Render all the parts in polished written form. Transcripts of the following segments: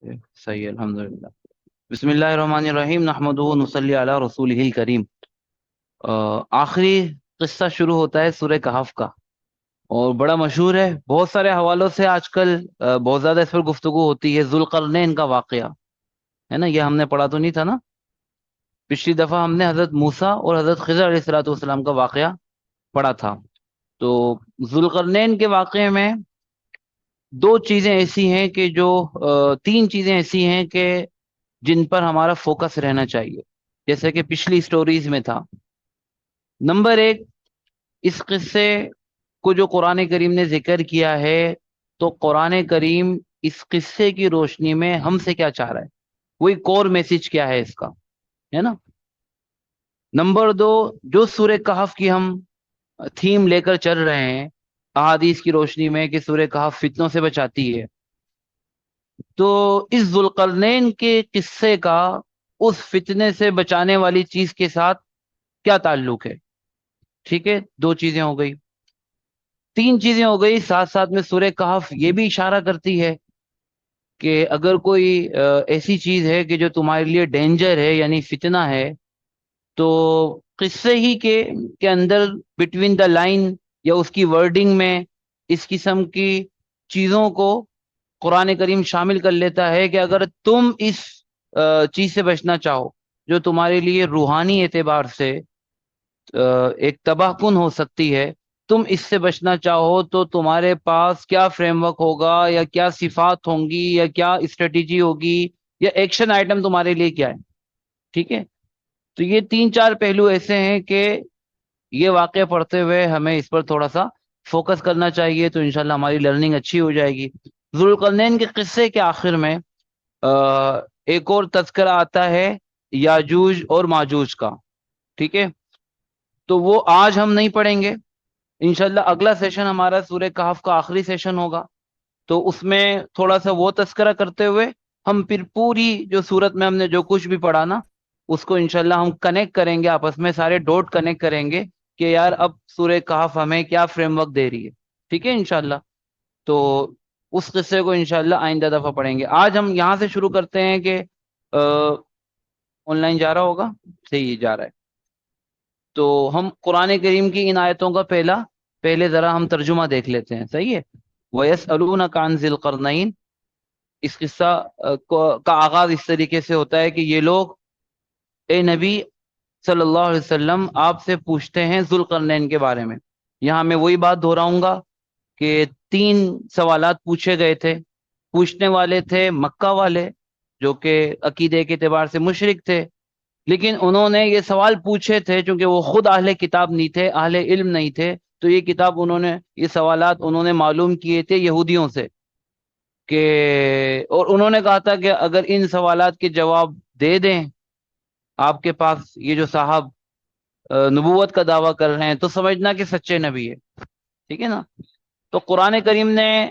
صحیح ہے، الحمدللہ۔ بسم اللہ الرحمن الرحیم، نحمدہ و نصلی علی رسولہ الکریم۔ آخری قصہ شروع ہوتا ہے سورہ کہف کا، اور بڑا مشہور ہے، بہت سارے حوالوں سے آج کل بہت زیادہ اس پر گفتگو ہوتی ہے۔ ذوالقرنین کا واقعہ ہے نا، یہ ہم نے پڑھا تو نہیں تھا نا؟ پچھلی دفعہ ہم نے حضرت موسیٰ اور حضرت خضر علیہ الصلوۃ والسلام کا واقعہ پڑھا تھا۔ تو ذوالقرنین کے واقعے میں دو چیزیں ایسی ہیں کہ جو تین چیزیں ایسی ہیں کہ جن پر ہمارا فوکس رہنا چاہیے، جیسے کہ پچھلی سٹوریز میں تھا۔ نمبر ایک، اس قصے کو جو قرآن کریم نے ذکر کیا ہے، تو قرآن کریم اس قصے کی روشنی میں ہم سے کیا چاہ رہا ہے، وہی کور میسج کیا ہے اس کا، ہے نا۔ نمبر دو، جو سورہ کہف کی ہم تھیم لے کر چل رہے ہیں احادیث کی روشنی میں کہ سورہ کہف فتنوں سے بچاتی ہے، تو اس ذوالقرنین کے قصے کا اس فتنے سے بچانے والی چیز کے ساتھ کیا تعلق ہے؟ ٹھیک ہے، دو چیزیں ہو گئی۔ تین چیزیں ہو گئی، ساتھ ساتھ میں سورہ کہف یہ بھی اشارہ کرتی ہے کہ اگر کوئی ایسی چیز ہے کہ جو تمہارے لیے ڈینجر ہے، یعنی فتنہ ہے، تو قصے ہی کے اندر بٹوین دا لائن یا اس کی ورڈنگ میں اس قسم کی چیزوں کو قرآن کریم شامل کر لیتا ہے کہ اگر تم اس چیز سے بچنا چاہو جو تمہارے لیے روحانی اعتبار سے ایک تباہ کن ہو سکتی ہے، تم اس سے بچنا چاہو تو تمہارے پاس کیا فریم ورک ہوگا، یا کیا صفات ہوں گی، یا کیا اسٹریٹجی ہوگی، یا ایکشن آئٹم تمہارے لیے کیا ہے۔ ٹھیک ہے، تو یہ تین چار پہلو ایسے ہیں کہ یہ واقعہ پڑھتے ہوئے ہمیں اس پر تھوڑا سا فوکس کرنا چاہیے، تو انشاءاللہ ہماری لرننگ اچھی ہو جائے گی۔ ذوالقرنین کے قصے کے آخر میں ایک اور تذکرہ آتا ہے یاجوج اور ماجوج کا۔ ٹھیک ہے، تو وہ آج ہم نہیں پڑھیں گے، انشاءاللہ اگلا سیشن ہمارا سورہ کہف کا آخری سیشن ہوگا، تو اس میں تھوڑا سا وہ تذکرہ کرتے ہوئے ہم پھر پوری جو سورت میں ہم نے جو کچھ بھی پڑھا نا، اس کو انشاءاللہ ہم کنیکٹ کریں گے آپس میں، سارے ڈوٹ کنیکٹ کریں گے کہ یار اب سورہ کہف ہمیں کیا فریم ورک دے رہی ہے۔ ٹھیک ہے انشاءاللہ، تو اس قصے کو انشاءاللہ آئندہ دفعہ پڑھیں گے۔ آج ہم یہاں سے شروع کرتے ہیں کہ آن لائن جا رہا ہوگا، صحیح جا رہا ہے، تو ہم قرآن کریم کی ان آیتوں کا پہلے ذرا ہم ترجمہ دیکھ لیتے ہیں، صحیح ہے۔ وَيَسْأَلُونَكَ عَنْ ذِي الْقَرْنَيْنِ، اس قصہ کا آغاز اس طریقے سے ہوتا ہے کہ یہ لوگ، اے نبی صلی اللہ علیہ وسلم، آپ سے پوچھتے ہیں ذوالقرنین کے بارے میں۔ یہاں میں وہی بات دہراؤں گا کہ تین سوالات پوچھے گئے تھے، پوچھنے والے تھے مکہ والے جو کہ عقیدے کے اعتبار سے مشرک تھے، لیکن انہوں نے یہ سوال پوچھے تھے چونکہ وہ خود اہل کتاب نہیں تھے، اہل علم نہیں تھے، تو یہ کتاب یہ سوالات انہوں نے معلوم کیے تھے یہودیوں سے کہ، اور انہوں نے کہا تھا کہ اگر ان سوالات کے جواب دے دیں آپ کے پاس یہ جو صاحب نبوت کا دعویٰ کر رہے ہیں، تو سمجھنا کہ سچے نبی ہے۔ ٹھیک ہے نا، تو قرآن کریم نے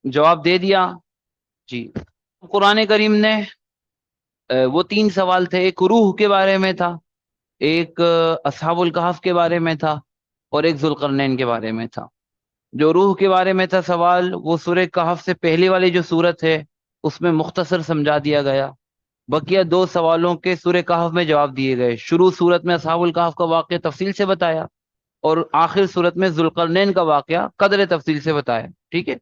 جواب دے دیا جی۔ قرآن کریم نے وہ تین سوال تھے، ایک روح کے بارے میں تھا، ایک اصحاب الکہف کے بارے میں تھا، اور ایک ذوالقرنین کے بارے میں تھا۔ جو روح کے بارے میں تھا سوال، وہ سورہ کہف سے پہلی والی جو سورت ہے اس میں مختصر سمجھا دیا گیا، بقیہ دو سوالوں کے سورہ کہف میں جواب دیے گئے۔ شروع سورت میں اصحاب الکہف کا واقعہ تفصیل سے بتایا، اور آخر صورت میں ذوالقرنین کا واقعہ قدر تفصیل سے بتایا۔ ٹھیک ہے،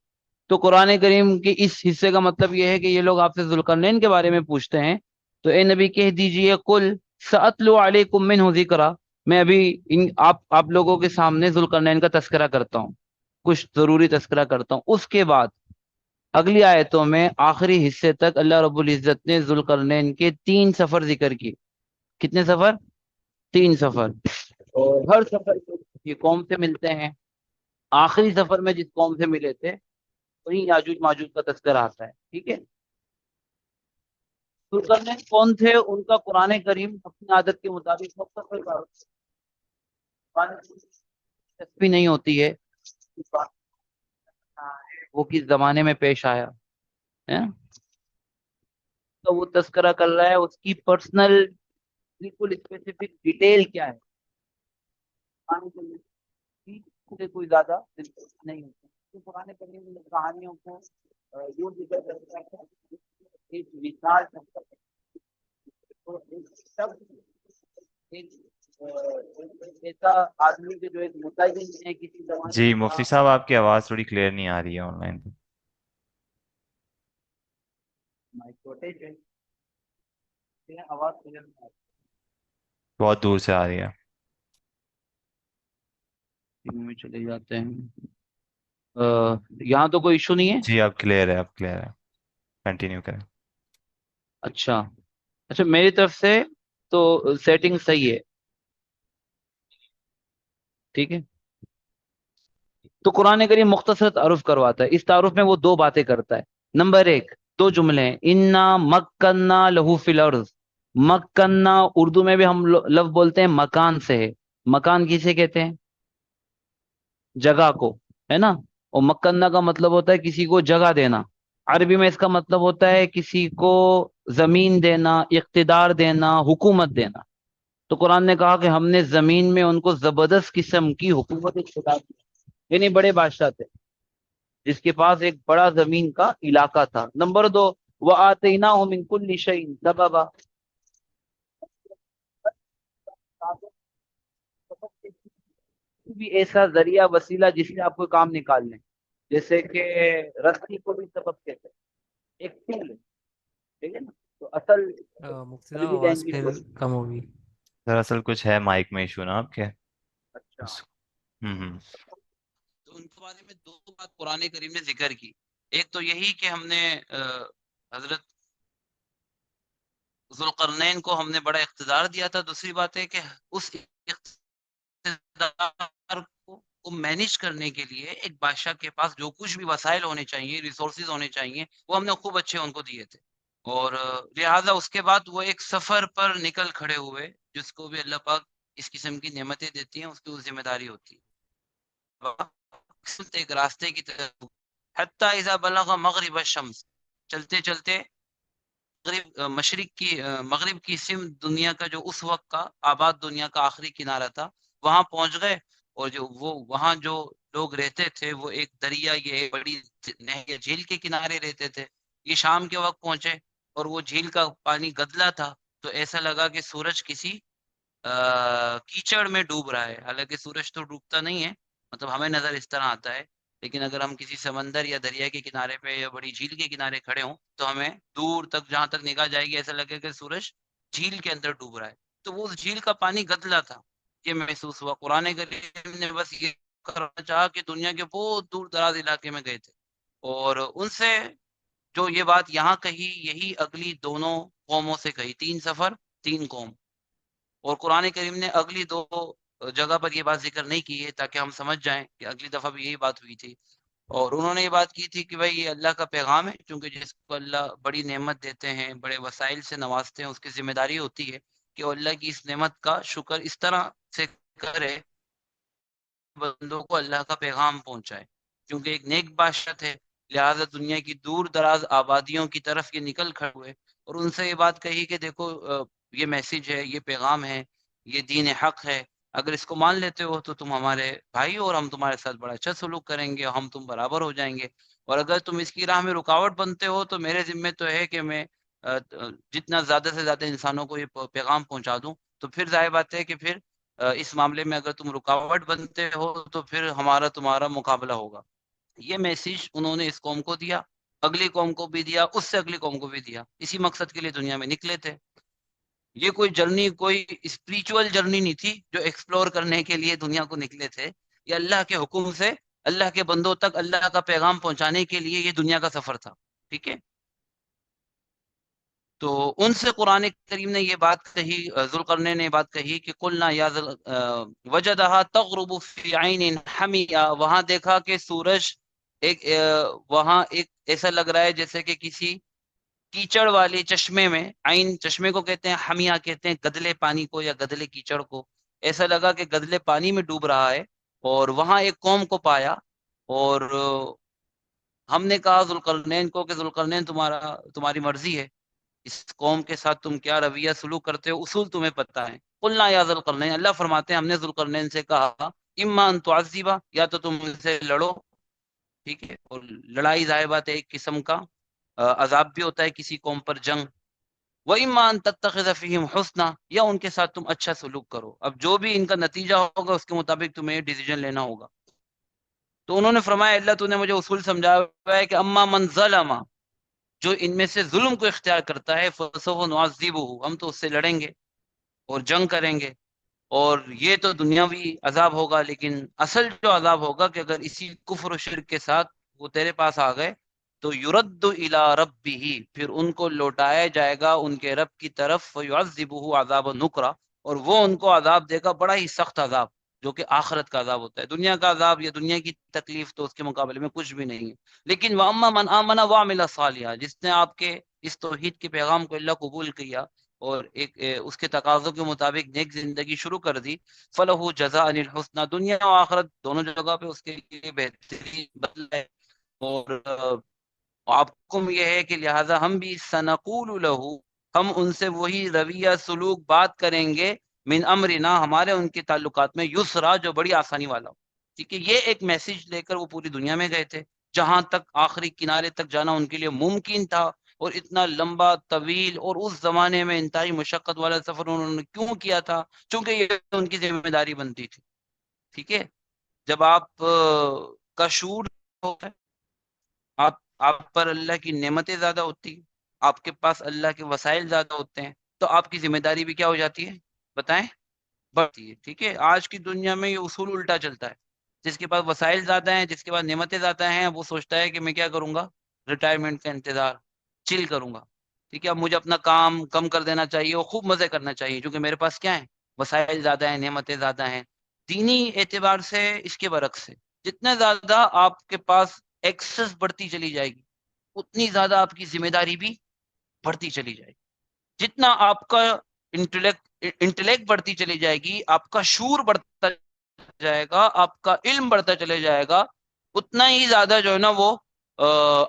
تو قرآن کریم کے اس حصے کا مطلب یہ ہے کہ یہ لوگ آپ سے ذوالقرنین کے بارے میں پوچھتے ہیں، تو اے نبی کہہ دیجئے قل سأتلو علیکم منہ ذکرا، میں ابھی آپ لوگوں کے سامنے ذوالقرنین کا تذکرہ کرتا ہوں، کچھ ضروری تذکرہ کرتا ہوں۔ اس کے بعد اگلی آیتوں میں آخری حصے تک اللہ رب العزت نے ذوالقرنین کے تین سفر ذکر کیے۔ کتنے سفر؟ تین سفر، اور ہر سفر یہ قوم سے ملتے ہیں۔ آخری سفر میں جس قوم سے ملے تھے وہیں یاجوج ماجوج کا تذکرہ آتا ہے۔ ٹھیک ہے، ذوالقرنین کون تھے، ان کا قرآن کریم اپنی عادت کے مطابق مختصر دلچسپی نہیں ہوتی ہے وہ کس زمانے میں پیش آیا ہے، تو وہ تذکرہ کر رہا ہے اس کی پرسنل بالکل اسپیسیفک ڈیٹیل کیا ہے، قرآن کریم سے کوئی زیادہ دلچسپ نہیں ہوتی، تو قرآن کریم میں کہانیوں کو یوں ذکر کرتا ہے ایک مثال تو ایک شخص ایک ایسا آدمی کے جو ایک متعین ہے کسی زمانے جی کا. مفتی صاحب آپ کی آواز تھوڑی کلیئر نہیں آ رہی ہے آن لائن. چھوٹے جو آواز کلیئر نہیں بہت دور سے آ رہی ہے. میں چلے جاتے ہیں. یہاں تو کوئی ایشو نہیں ہے. جی اب کلیئر ہے، اب کلیئر ہے، کنٹینیو کریں. اچھا اچھا میری طرف سے تو سیٹنگ صحیح ہے. ٹھیک ہے تو قرآن کریم مختصر تعارف کرواتا ہے. اس تعارف میں وہ دو باتیں کرتا ہے. نمبر ایک دو جملے ہیں انا مکننا لہو فی الارض. مکننا اردو میں بھی ہم لفظ بولتے ہیں مکان سے ہے. مکان کسے کہتے ہیں؟ جگہ کو، ہے نا. اور مکننا کا مطلب ہوتا ہے کسی کو جگہ دینا. عربی میں اس کا مطلب ہوتا ہے کسی کو زمین دینا، اقتدار دینا، حکومت دینا. تو قرآن نے کہا کہ ہم نے زمین میں ان کو زبردست قسم کی حکومت اقتدار دی. یعنی بڑے بادشاہ تھے جس کے پاس ایک بڑا زمین کا علاقہ تھا. نمبر دو وَآتَيْنَاهُ مِن كُلِّ شَيْءٍ سَبَبًا. بھی ایسا ذریعہ وسیلہ جس سے آپ کو کام نکال لیں. جیسے کہ رسی کو بھی سبب کہتے ہیں، ایک ٹول ہے. ٹھیک ہے نا. تو اصل مفتی صاحب عربی آواز لینگویج پھر کو. کم ہوگی. دراصل کچھ ہے مائک میں ایشو نا آپ کے. اچھا ہوں. تو ان کے بارے میں دو بات قرآن کریم نے ذکر کی. ایک تو یہی کہ ہم نے حضرت ذوالقرنین کو ہم نے بڑا اقتدار دیا تھا. دوسری بات ہے کہ اس اقتدار کو مینیج کرنے کے لیے ایک بادشاہ کے پاس جو کچھ بھی وسائل ہونے چاہیے، ریسورسز ہونے چاہیے، وہ ہم نے خوب اچھے ان کو دیے تھے. اور لہٰذا اس کے بعد وہ ایک سفر پر نکل کھڑے ہوئے. جس کو بھی اللہ پاک اس قسم کی نعمتیں دیتی ہیں اس کی ذمہ داری ہوتی ہے. ایک راستے کی طرف حتی اذا بلغ مغرب الشمس، چلتے چلتے مغرب کی سمت دنیا کا جو اس وقت کا آباد دنیا کا آخری کنارہ تھا وہاں پہنچ گئے. اور جو وہ وہاں جو لوگ رہتے تھے وہ ایک دریا یہ بڑی نہر یا جھیل کے کنارے رہتے تھے. یہ شام کے وقت پہنچے اور وہ جھیل کا پانی گدلا تھا تو ایسا لگا کہ سورج کسی کیچڑ میں ڈوب رہا ہے. حالانکہ سورج تو ڈوبتا نہیں ہے، مطلب ہمیں نظر اس طرح آتا ہے. لیکن اگر ہم کسی سمندر یا دریا کے کنارے پہ یا بڑی جھیل کے کنارے کھڑے ہوں تو ہمیں دور تک جہاں تک نگاہ جائے گی ایسا لگے کہ سورج جھیل کے اندر ڈوب رہا ہے. تو وہ اس جھیل کا پانی گدلا تھا. یہ محسوس ہوا. قرآن کریم نے بس یہ کرنا چاہا کہ دنیا کے بہت دور دراز علاقے میں گئے تھے اور ان سے جو یہ بات یہاں کہی یہی اگلی دونوں قوموں سے کہی. 3 سفر 3 قوم. اور قرآن کریم نے اگلی 2 جگہ پر یہ بات ذکر نہیں کی ہے تاکہ ہم سمجھ جائیں کہ اگلی دفعہ بھی یہی بات ہوئی تھی. اور انہوں نے یہ بات کی تھی کہ بھائی یہ اللہ کا پیغام ہے، کیونکہ جس کو اللہ بڑی نعمت دیتے ہیں، بڑے وسائل سے نوازتے ہیں، اس کی ذمہ داری ہوتی ہے کہ وہ اللہ کی اس نعمت کا شکر اس طرح سے کرے بندوں کو اللہ کا پیغام پہنچائے. کیونکہ ایک نیک بادشاہ تھے لہٰذا دنیا کی دور دراز آبادیوں کی طرف یہ نکل کھڑے ہوئے اور ان سے یہ بات کہی کہ دیکھو یہ میسج ہے، یہ پیغام ہے، یہ دین حق ہے. اگر اس کو مان لیتے ہو تو تم ہمارے بھائی اور ہم تمہارے ساتھ بڑا اچھا سلوک کریں گے اور ہم تم برابر ہو جائیں گے. اور اگر تم اس کی راہ میں رکاوٹ بنتے ہو تو میرے ذمے تو ہے کہ میں جتنا زیادہ سے زیادہ انسانوں کو یہ پیغام پہنچا دوں. تو پھر ظاہر بات ہے کہ پھر اس معاملے میں اگر تم رکاوٹ بنتے ہو تو پھر ہمارا تمہارا مقابلہ ہوگا. یہ میسج انہوں نے اس قوم کو دیا، اگلی قوم کو بھی دیا، اس سے اگلی قوم کو بھی دیا. اسی مقصد کے لیے دنیا میں نکلے تھے. یہ کوئی جرنی کوئی اسپریچول جرنی نہیں تھی جو ایکسپلور کرنے کے لیے دنیا کو نکلے تھے. یہ اللہ کے حکم سے اللہ کے بندوں تک اللہ کا پیغام پہنچانے کے لیے یہ دنیا کا سفر تھا. ٹھیک ہے. تو ان سے قرآن کریم نے یہ بات کہی، ذوالقرنین نے یہ بات کہی کہ قلنا یا وجدہا تغرب فی عین حمیہ. وہاں دیکھا کہ سورج ایک وہاں ایک ایسا لگ رہا ہے جیسے کہ کسی کیچڑ والے چشمے میں. عین چشمے کو کہتے ہیں، حمیہ کہتے ہیں گدلے پانی کو یا گدلے کیچڑ کو. ایسا لگا کہ گدلے پانی میں ڈوب رہا ہے. اور وہاں ایک قوم کو پایا اور ہم نے کہا ذوالقرنین کو کہ ذوالقرنین تمہاری مرضی ہے، اس قوم کے ساتھ تم کیا رویہ سلوک کرتے ہو اصول تمہیں پتہ ہے. قلنا یا ذوالقرنین، اللہ فرماتے ہیں ہم نے ذوالقرنین سے کہا اما ان تعذبا، یا تو تم ان سے لڑو ٹھیک ہے، اور لڑائی ظاہر بات ہے ایک قسم کا عذاب بھی ہوتا ہے کسی قوم پر، جنگ. وَإِمَّا أَن تَتَّخِذَ فِيهِمْ حُسْنًا، یا ان کے ساتھ تم اچھا سلوک کرو. اب جو بھی ان کا نتیجہ ہوگا اس کے مطابق تمہیں ڈیسیجن لینا ہوگا. تو انہوں نے فرمایا اللہ تو نے مجھے اصول سمجھایا ہوا ہے کہ اما من ظلم، جو ان میں سے ظلم کو اختیار کرتا ہے، فَسَوْفَ نُعَذِّبُهُ، ہم تو اس سے لڑیں گے اور جنگ کریں گے. اور یہ تو دنیاوی عذاب ہوگا، لیکن اصل جو عذاب ہوگا کہ اگر اسی کفر و شرک کے ساتھ وہ تیرے پاس آ گئے تو یرد الی ربہ، پھر ان کو لوٹایا جائے گا ان کے رب کی طرف، فیعذبہ عذاب نکرا، اور وہ ان کو عذاب دے گا بڑا ہی سخت عذاب، جو کہ آخرت کا عذاب ہوتا ہے. دنیا کا عذاب یا دنیا کی تکلیف تو اس کے مقابلے میں کچھ بھی نہیں ہے. لیکن وَأَمَّا مَنْ آمَنَ وَعَمِلَ صَالِحًا، جس نے آپ کے اس توحید کے پیغام کو اللہ قبول کیا اور ایک اس کے تقاضوں کے مطابق نیک زندگی شروع کر دی، فلہ جزاء الحسنى، دنیا و آخرت دونوں جگہ پہ اس کے لیے بہترین بدلہ ہے. اور آپ حکم یہ ہے کہ لہٰذا ہم بھی سنقول لہ، ہم ان سے وہی رویہ سلوک بات کریں گے، من امرنا، ہمارے ان کے تعلقات میں، یسرا، جو بڑی آسانی والا ہو. ٹھیک ہے، یہ ایک میسج لے کر وہ پوری دنیا میں گئے تھے، جہاں تک آخری کنارے تک جانا ان کے لیے ممکن تھا. اور اتنا لمبا طویل اور اس زمانے میں انتہائی مشقت والا سفر انہوں نے کیوں کیا تھا؟ چونکہ یہ ان کی ذمہ داری بنتی تھی. ٹھیک ہے، جب آپ کا شعور ہوتا ہے، آپ پر اللہ کی نعمتیں زیادہ ہوتی ہیں، آپ کے پاس اللہ کے وسائل زیادہ ہوتے ہیں، تو آپ کی ذمہ داری بھی کیا ہو جاتی ہے؟ بتائیں، بڑھتی ہے. ٹھیک ہے، آج کی دنیا میں یہ اصول الٹا چلتا ہے. جس کے پاس وسائل زیادہ ہیں، جس کے پاس نعمتیں زیادہ ہیں، وہ سوچتا ہے کہ میں کیا کروں گا؟ ریٹائرمنٹ کا انتظار، چل کروں گا. ٹھیک ہے، اب مجھے اپنا کام کم کر دینا چاہیے اور خوب مزے کرنا چاہیے، کیونکہ میرے پاس کیا ہے؟ وسائل زیادہ ہیں، نعمتیں زیادہ ہیں. دینی اعتبار سے اس کے برعکس ہے. جتنا زیادہ آپ کے پاس ایکسس بڑھتی چلی جائے گی، اتنی زیادہ آپ کی ذمہ داری بھی بڑھتی چلی جائے گی. جتنا آپ کا انٹلیکٹ بڑھتی چلی جائے گی، آپ کا شعور بڑھتا جائے گا، آپ کا علم بڑھتا چلے جائے گا، اتنا ہی زیادہ جو ہے نا وہ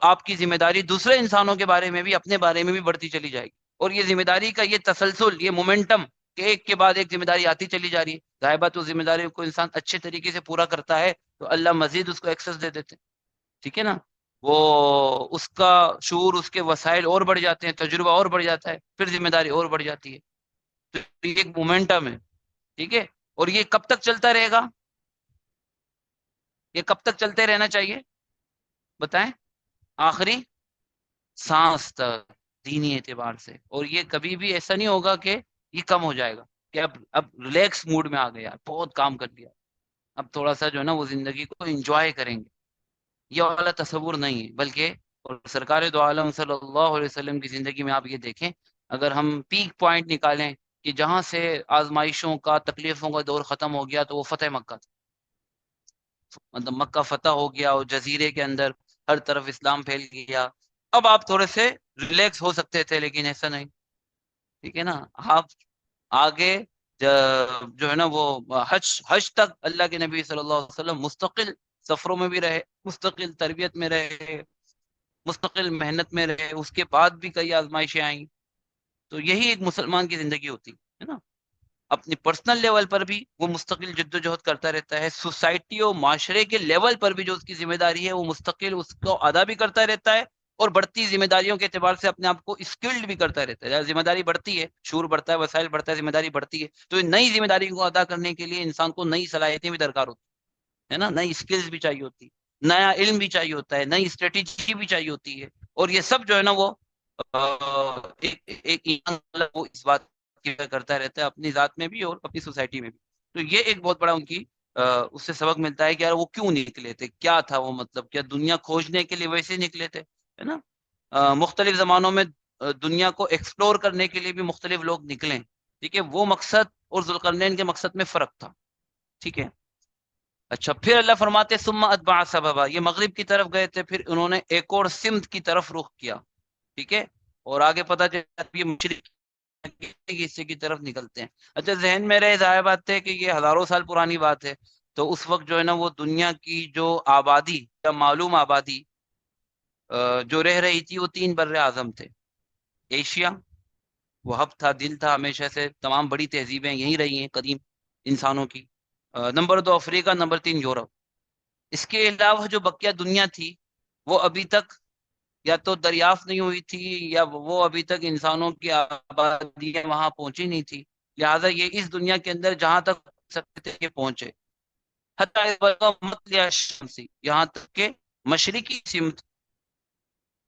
آپ کی ذمہ داری دوسرے انسانوں کے بارے میں بھی، اپنے بارے میں بھی بڑھتی چلی جائے گی. اور یہ ذمہ داری کا یہ تسلسل، یہ مومنٹم کہ ایک کے بعد ایک ذمہ داری آتی چلی جا رہی ہے، ظاہر بات ذمہ داری کو انسان اچھے طریقے سے پورا کرتا ہے تو اللہ مزید اس کو ایکسس دے دیتے. ٹھیک ہے نا، وہ اس کا شعور، اس کے وسائل اور بڑھ جاتے ہیں، تجربہ اور بڑھ جاتا ہے، پھر ذمہ داری اور بڑھ جاتی ہے. تو یہ ایک مومنٹم ہے. ٹھیک ہے، اور یہ کب تک چلتا رہے گا؟ یہ کب تک چلتے رہنا چاہیے بتائیں؟ آخری سانس تک، دینی اعتبار سے. اور یہ کبھی بھی ایسا نہیں ہوگا کہ یہ کم ہو جائے گا کہ اب ریلیکس موڈ میں آ گیا، بہت کام کر لیا، اب تھوڑا سا جو ہے نا وہ زندگی کو انجوائے کریں گے. یہ والا تصور نہیں ہے، بلکہ اور سرکار دو عالم صلی اللہ علیہ وسلم کی زندگی میں آپ یہ دیکھیں، اگر ہم پیک پوائنٹ نکالیں کہ جہاں سے آزمائشوں کا، تکلیفوں کا دور ختم ہو گیا، تو وہ فتح مکہ تھا. مطلب مکہ فتح ہو گیا اور جزیرے کے اندر ہر طرف اسلام پھیل گیا. اب آپ تھوڑے سے ریلیکس ہو سکتے تھے، لیکن ایسا نہیں. ٹھیک ہے نا، آپ آگے جو ہے نا وہ حج تک اللہ کے نبی صلی اللہ علیہ وسلم مستقل سفروں میں بھی رہے، مستقل تربیت میں رہے، مستقل محنت میں رہے، اس کے بعد بھی کئی آزمائشیں آئیں. تو یہی ایک مسلمان کی زندگی ہوتی ہے نا. اپنی پرسنل لیول پر بھی وہ مستقل جد و جہد کرتا رہتا ہے، سوسائٹی اور معاشرے کے لیول پر بھی جو اس کی ذمہ داری ہے وہ مستقل اس کو ادا بھی کرتا رہتا ہے، اور بڑھتی ذمہ داریوں کے اعتبار سے اپنے آپ کو اسکلڈ بھی کرتا رہتا ہے. ذمہ داری بڑھتی ہے، شعور بڑھتا ہے، وسائل بڑھتا ہے، ذمہ داری بڑھتی ہے، تو نئی ذمہ داری کو ادا کرنے کے لیے انسان کو نئی صلاحیتیں بھی درکار ہوتی ہے نا، نئی اسکلز بھی چاہیے ہوتی، نیا علم بھی چاہیے ہوتا ہے، نئی اسٹریٹجی بھی چاہیے ہوتی ہے. اور یہ سب جو ہے نا وہ ایک ایمان والا وہ اس بات کی کرتا رہتا ہے، اپنی ذات میں بھی اور اپنی سوسائٹی میں بھی. تو یہ ایک بہت بڑا ان کی اس سے سبق ملتا ہے کہ یار وہ کیوں نکلے تھے، کیا تھا وہ مطلب، کیا دنیا کھوجنے کے لیے ویسے نکلے تھے؟ ہے نا، مختلف زمانوں میں دنیا کو ایکسپلور کرنے کے لیے بھی مختلف لوگ نکلیں. ٹھیک ہے، وہ مقصد اور ذوالقرنین کے مقصد میں فرق تھا. ٹھیک ہے، اچھا، پھر اللہ فرماتے ثم اتبع سببا، یہ مغرب کی طرف گئے تھے، پھر انہوں نے ایک اور سمت کی طرف رخ کیا. ٹھیک ہے، اور آگے پتہ چلا یہ مشرق کے حصے کی طرف نکلتے ہیں. اچھا، ذہن میں رہے ظاہر بات ہے کہ یہ ہزاروں سال پرانی بات ہے، تو اس وقت جو ہے نا وہ دنیا کی جو آبادی یا معلوم آبادی جو رہ رہی تھی وہ 3 بر اعظم تھے. ایشیا وہ ہب تھا، دل تھا، ہمیشہ سے تمام بڑی تہذیبیں یہیں رہی ہیں قدیم انسانوں کی. نمبر 2 افریقہ، نمبر 3 یورپ. اس کے علاوہ جو بقیہ دنیا تھی وہ ابھی تک یا تو دریافت نہیں ہوئی تھی، یا وہ ابھی تک انسانوں کی آبادیاں وہاں پہنچی نہیں تھی، لہٰذا یہ اس دنیا کے اندر جہاں تک سکتے تھے یہ پہنچے، حتیٰ مطلع الشمسی، یہاں تک کہ مشرقی سمت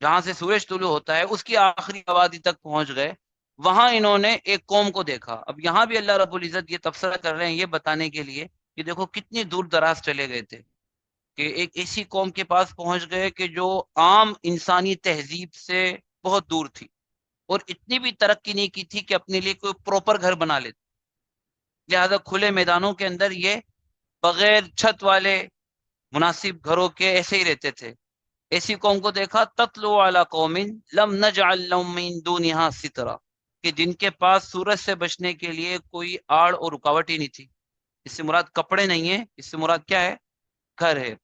جہاں سے سورج طلوع ہوتا ہے اس کی آخری آبادی تک پہنچ گئے۔ وہاں انہوں نے ایک قوم کو دیکھا۔ اب یہاں بھی اللہ رب العزت یہ تبصرہ کر رہے ہیں یہ بتانے کے لیے کہ دیکھو کتنی دور دراز چلے گئے تھے، کہ ایک ایسی قوم کے پاس پہنچ گئے کہ جو عام انسانی تہذیب سے بہت دور تھی، اور اتنی بھی ترقی نہیں کی تھی کہ اپنے لیے کوئی پروپر گھر بنا لیتے، لہذا کھلے میدانوں کے اندر یہ بغیر چھت والے مناسب گھروں کے ایسے ہی رہتے تھے۔ ایسی قوم کو دیکھا، تتلو علی قوم لم نجعل لهم من دونها سترا، کہ جن کے پاس سورج سے بچنے کے لیے کوئی آڑ اور رکاوٹ ہی نہیں تھی۔ اس سے مراد کپڑے نہیں ہے، اس سے مراد کیا ہے؟ گھر ہے۔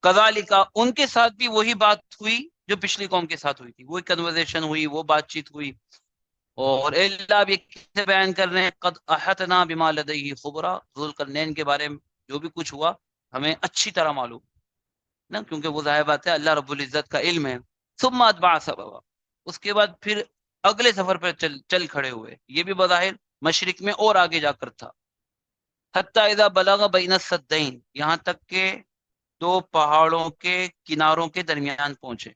کذالک، ان کے ساتھ بھی وہی بات ہوئی جو پچھلی قوم کے ساتھ ہوئی تھی، وہی کنورزیشن ہوئی، وہ بات چیت ہوئی۔ اور اللہ اب یہ کیسے بیان کر رہے ہیں؟ قد احطنا بما لدیہ خبرا، ذوالقرنین کے بارے میں جو بھی کچھ ہوا ہمیں اچھی طرح معلوم نا، کیونکہ وہ ظاہر بات ہے اللہ رب العزت کا علم ہے۔ ثم اتبع سببا، اس کے بعد پھر اگلے سفر پر چل کھڑے ہوئے، یہ بھی بظاہر مشرق میں اور آگے جا کر تھا۔ حتی اذا بلغ بین السدین، یہاں تک کہ دو پہاڑوں کے کناروں کے درمیان پہنچے،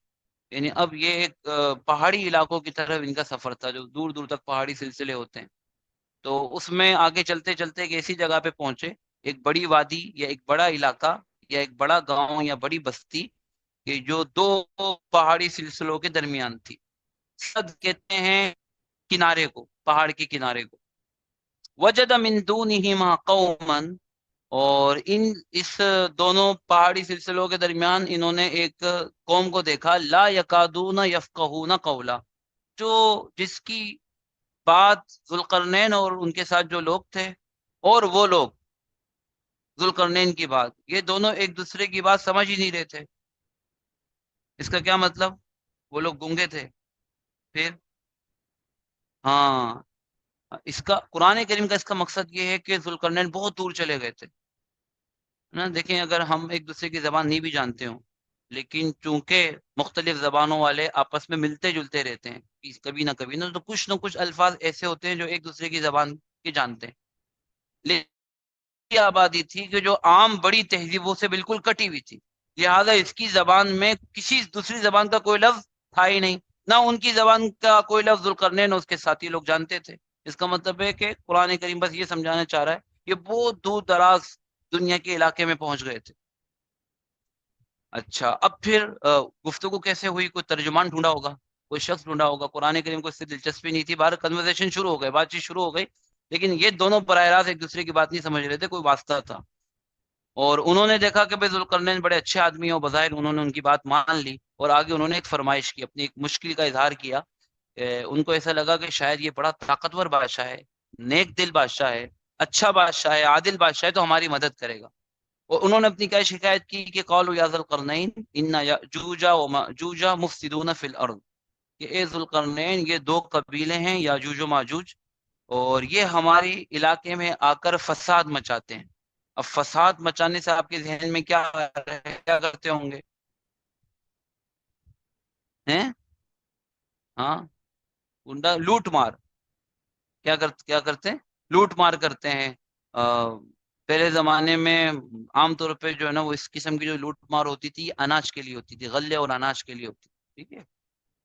یعنی اب یہ ایک پہاڑی علاقوں کی طرف ان کا سفر تھا، جو دور دور تک پہاڑی سلسلے ہوتے ہیں، تو اس میں آگے چلتے چلتے ایک ایسی جگہ پہ پہنچے، ایک بڑی وادی یا ایک بڑا علاقہ یا ایک بڑا گاؤں یا بڑی بستی کہ جو دو پہاڑی سلسلوں کے درمیان تھی۔ سد کہتے ہیں کنارے کو، پہاڑ کے کنارے کو۔ وجد من دونہما قوما، اور اس دونوں پہاڑی سلسلوں کے درمیان انہوں نے ایک قوم کو دیکھا، لا یکادون یفقہون قولا، جو جس کی بات ذوالقرنین اور ان کے ساتھ جو لوگ تھے اور وہ لوگ ذوالقرنین کی بات، یہ دونوں ایک دوسرے کی بات سمجھ ہی نہیں رہے تھے۔ اس کا کیا مطلب؟ وہ لوگ گونگے تھے؟ پھر ہاں، اس کا قرآن کریم کا اس کا مقصد یہ ہے کہ ذوالقرنین بہت دور چلے گئے تھے نا۔ دیکھیں اگر ہم ایک دوسرے کی زبان نہیں بھی جانتے ہوں، لیکن چونکہ مختلف زبانوں والے آپس میں ملتے جلتے رہتے ہیں کبھی نہ کچھ الفاظ ایسے ہوتے ہیں جو ایک دوسرے کی زبان کے جانتے ہیں، لیکن یہ آبادی تھی کہ جو عام بڑی تہذیبوں سے بالکل کٹی ہوئی تھی، لہذا اس کی زبان میں کسی دوسری زبان کا کوئی لفظ تھا ہی نہیں، نہ ان کی زبان کا کوئی لفظ ذوالقرنین اور اس کے ساتھی لوگ جانتے تھے۔ اس کا مطلب ہے کہ قرآن کریم بس یہ سمجھانا چاہ رہا ہے یہ بہت دور دراز دنیا کے علاقے میں پہنچ گئے تھے۔ اچھا، اب پھر گفتگو کیسے ہوئی؟ کوئی ترجمان ڈھونڈا ہوگا، کوئی شخص ڈھونڈا ہوگا، قرآن کریم کو اس سے دلچسپی نہیں تھی، باہر کنورزیشن شروع ہو گئے، بات چیت شروع ہو گئی، لیکن یہ دونوں براہ راست ایک دوسرے کی بات نہیں سمجھ رہے تھے، کوئی واسطہ تھا۔ اور انہوں نے دیکھا کہ بھائی ذوالقرنین بڑے اچھے آدمی ہیں، اور بظاہر انہوں نے ان کی بات مان لی، اور آگے انہوں نے ایک فرمائش کی، اپنی ایک مشکل کا اظہار کیا۔ ان کو ایسا لگا کہ شاید یہ بڑا طاقتور بادشاہ ہے، نیک دل بادشاہ ہے، اچھا بادشاہ ہے، عادل بادشاہ ہے، تو ہماری مدد کرے گا۔ اور انہوں نے اپنی کیا شکایت کی کہ قالوا یا ذا القرنین ان یاجوج و ماجوج مفسدون فی الارض، کہ اے ذوالقرنین یہ دو قبیلے ہیں یاجوج و ماجوج، اور یہ ہماری علاقے میں آ کر فساد مچاتے ہیں۔ اب فساد مچانے سے آپ کے ذہن میں کیا کرتے ہوں گے؟ ہیں؟ ہاں، لوٹ مار، کیا کرتے ہیں؟ لوٹ مار کرتے ہیں۔ پہلے زمانے میں عام طور پہ جو ہے نا وہ اس قسم کی جو لوٹ مار ہوتی تھی اناج کے لیے ہوتی تھی، غلے اور اناج کے لیے ہوتی تھی، ٹھیک ہے؟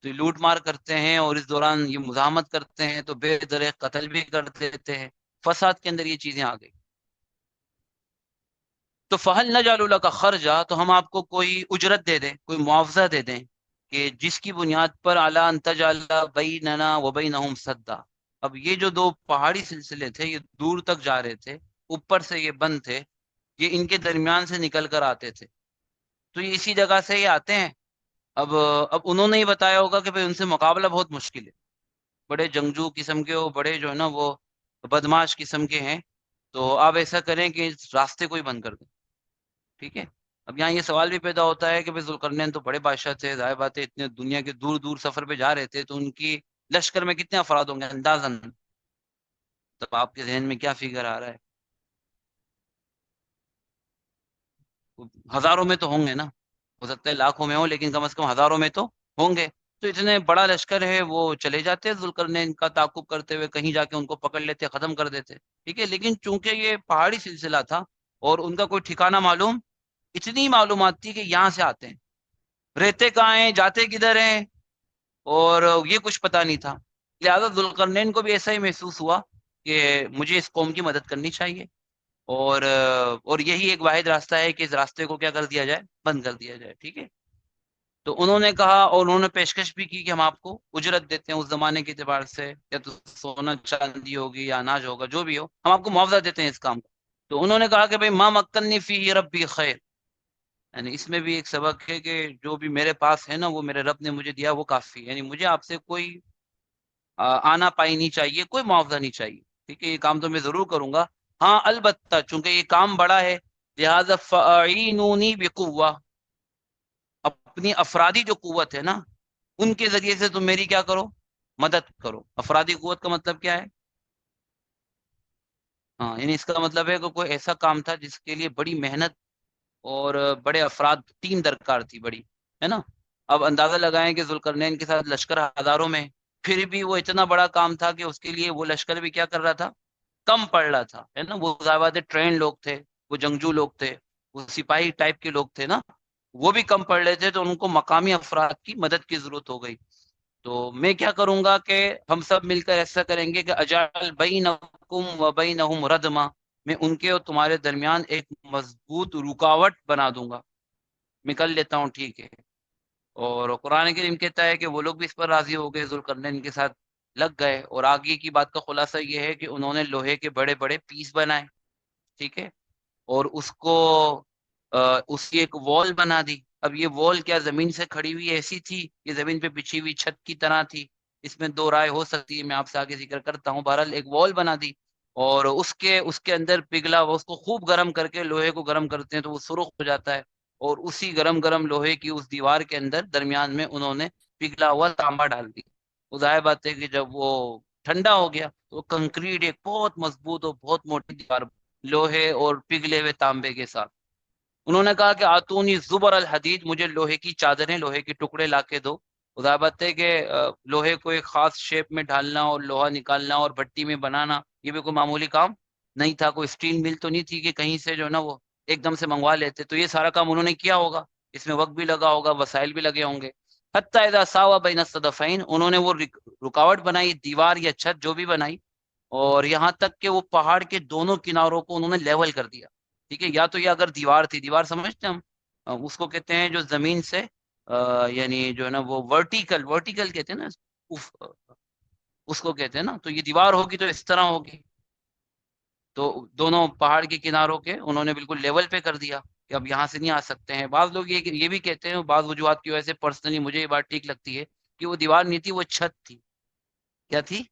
تو یہ لوٹ مار کرتے ہیں اور اس دوران یہ مزاحمت کرتے ہیں تو بے درے قتل بھی کر دیتے ہیں، فساد کے اندر یہ چیزیں آ گئی۔ تو فہل نجعل لک خرجا، تو ہم آپ کو کوئی اجرت دے دیں، کوئی معاوضہ دے دیں کہ جس کی بنیاد پر اعلی ان تجعل بیننا وبینہم سدا۔ اب یہ جو دو پہاڑی سلسلے تھے یہ دور تک جا رہے تھے، اوپر سے یہ بند تھے، یہ ان کے درمیان سے نکل کر آتے تھے، تو یہ اسی جگہ سے یہ آتے ہیں۔ اب انہوں نے یہ بتایا ہوگا کہ بھئی ان سے مقابلہ بہت مشکل ہے، بڑے جنگجو قسم کے، وہ بڑے جو ہے نا وہ بدماش قسم کے ہیں، تو آپ ایسا کریں کہ اس راستے کو ہی بند کر دیں، ٹھیک ہے؟ اب یہاں یہ سوال بھی پیدا ہوتا ہے کہ بھئی ذوالقرنین تو بڑے بادشاہ تھے، ظاہر بات ہے اتنے دنیا کے دور دور سفر پہ جا رہے تھے، تو ان کی لشکر میں کتنے افراد ہوں گے اندازاً؟ تب آپ کے ذہن میں کیا فگر آ رہا ہے؟ ہزاروں میں تو ہوں گے نا، ہو سکتا ہے لاکھوں میں ہو لیکن کم از کم ہزاروں میں تو ہوں گے. تو اتنے بڑا لشکر ہے، وہ چلے جاتے ذوالقرنین کا تعاقب کرتے ہوئے، کہیں جا کے ان کو پکڑ لیتے، ختم کر دیتے. ٹھیک ہے، لیکن چونکہ یہ پہاڑی سلسلہ تھا اور ان کا کوئی ٹھکانہ معلوم، اتنی معلومات تھی کہ یہاں سے آتے ہیں، رہتے کہاں ہیں، جاتے کدھر ہیں، اور یہ کچھ پتا نہیں تھا. لہٰذا ذوالقرنین کو بھی ایسا ہی محسوس ہوا کہ مجھے اس قوم کی مدد کرنی چاہیے، اور یہی ایک واحد راستہ ہے کہ اس راستے کو کیا کر دیا جائے، بند کر دیا جائے. ٹھیک ہے، تو انہوں نے کہا، اور انہوں نے پیشکش بھی کی کہ ہم آپ کو اجرت دیتے ہیں اس زمانے کے اعتبار سے، یا تو سونا چاندی ہوگی یا اناج ہوگا، جو بھی ہو ہم آپ کو معاوضہ دیتے ہیں اس کام کو. تو انہوں نے کہا کہ بھائی ما مکنی فی ربی خیر، یعنی اس میں بھی ایک سبق ہے کہ جو بھی میرے پاس ہے نا وہ میرے رب نے مجھے دیا وہ کافی ہے، یعنی مجھے آپ سے کوئی آنا پائی نہیں چاہیے، کوئی معاوضہ نہیں چاہیے. ٹھیک ہے، یہ کام تو میں ضرور کروں گا، ہاں البتہ چونکہ یہ کام بڑا ہے، لہذا فاعینونی بقوہ، اپنی افرادی جو قوت ہے نا ان کے ذریعے سے تم میری کیا کرو، مدد کرو. افرادی قوت کا مطلب کیا ہے؟ ہاں، یعنی اس کا مطلب ہے کہ کوئی ایسا کام تھا جس کے لیے بڑی محنت اور بڑے افراد، ٹیم درکار تھی بڑی، ہے نا. اب اندازہ لگائیں کہ ذوالقرنین کے ساتھ لشکر ہزاروں میں، پھر بھی وہ اتنا بڑا کام تھا کہ اس کے لیے وہ لشکر بھی کیا کر رہا تھا، کم پڑ رہا تھا، ہے نا. وہ ظاہر ٹرین لوگ تھے، وہ جنگجو لوگ تھے، وہ سپاہی ٹائپ کے لوگ تھے نا، وہ بھی کم پڑ رہے تھے، تو ان کو مقامی افراد کی مدد کی ضرورت ہو گئی. تو میں کیا کروں گا کہ ہم سب مل کر ایسا کریں گے کہ اجعل بینکم و بینہم ردما، میں ان کے اور تمہارے درمیان ایک مضبوط رکاوٹ بنا دوں گا. میں کر لیتا ہوں، ٹھیک ہے. اور قرآن کریم کہتا ہے کہ وہ لوگ بھی اس پر راضی ہو گئے، ذوالقرنین کے ساتھ لگ گئے. اور آگے کی بات کا خلاصہ یہ ہے کہ انہوں نے لوہے کے بڑے بڑے پیس بنائے، ٹھیک ہے، اور اس کو اس کی ایک وال بنا دی. اب یہ وال کیا زمین سے کھڑی ہوئی ایسی تھی، یہ زمین پہ بچھی ہوئی چھت کی طرح تھی، اس میں دو رائے ہو سکتی ہے، میں آپ سے آگے ذکر کرتا ہوں. بہرحال ایک وال بنا دی، اور اس کے اندر پگھلا وہ، اس کو خوب گرم کر کے، لوہے کو گرم کرتے ہیں تو وہ سرخ ہو جاتا ہے، اور اسی گرم گرم لوہے کی اس دیوار کے اندر درمیان میں انہوں نے پگھلا ہوا تانبا ڈال دی. ظاہر بات ہے کہ جب وہ ٹھنڈا ہو گیا تو کنکریٹ ایک بہت مضبوط اور بہت موٹی دیوار، لوہے اور پگھلے ہوئے تانبے کے ساتھ. انہوں نے کہا کہ آتونی زبر الحدید، مجھے لوہے کی چادریں، لوہے کے ٹکڑے لا کے دو. ظاہر بات ہے کہ لوہے کو ایک خاص شیپ میں ڈھالنا اور لوہا نکالنا اور بھٹی میں بنانا، یہ بھی کوئی معمولی کام نہیں تھا. کوئی اسٹیل مل تو نہیں تھی کہ کہیں سے جو ہے نا وہ ایک دم سے منگوا لیتے. تو یہ سارا کام انہوں نے کیا ہوگا، اس میں وقت بھی لگا ہوگا، وسائل بھی لگے ہوں گے. حتی اذا ساوا بین الصدفین، انہوں نے وہ رکاوٹ بنائی، دیوار یا چھت جو بھی بنائی، اور یہاں تک کہ وہ پہاڑ کے دونوں کناروں کو انہوں نے لیول کر دیا. ٹھیک ہے، یا تو یہ اگر دیوار تھی، دیوار سمجھتے ہیں ہم، اس کو کہتے ہیں جو زمین سے یعنی جو ہے نا وہ ورٹیکل، ورٹیکل کہتے ہیں نا اس کو کہتے ہیں نا. تو یہ دیوار ہوگی تو اس طرح ہوگی، تو دونوں پہاڑ کے کناروں کے انہوں نے بالکل لیول پہ کر دیا کہ اب یہاں سے نہیں آ سکتے ہیں. بعض لوگ یہ بھی کہتے ہیں، بعض وجوہات کی وجہ سے پرسنلی مجھے یہ بات ٹھیک لگتی ہے کہ وہ دیوار نہیں تھی، وہ چھت تھی. کیا تھی؟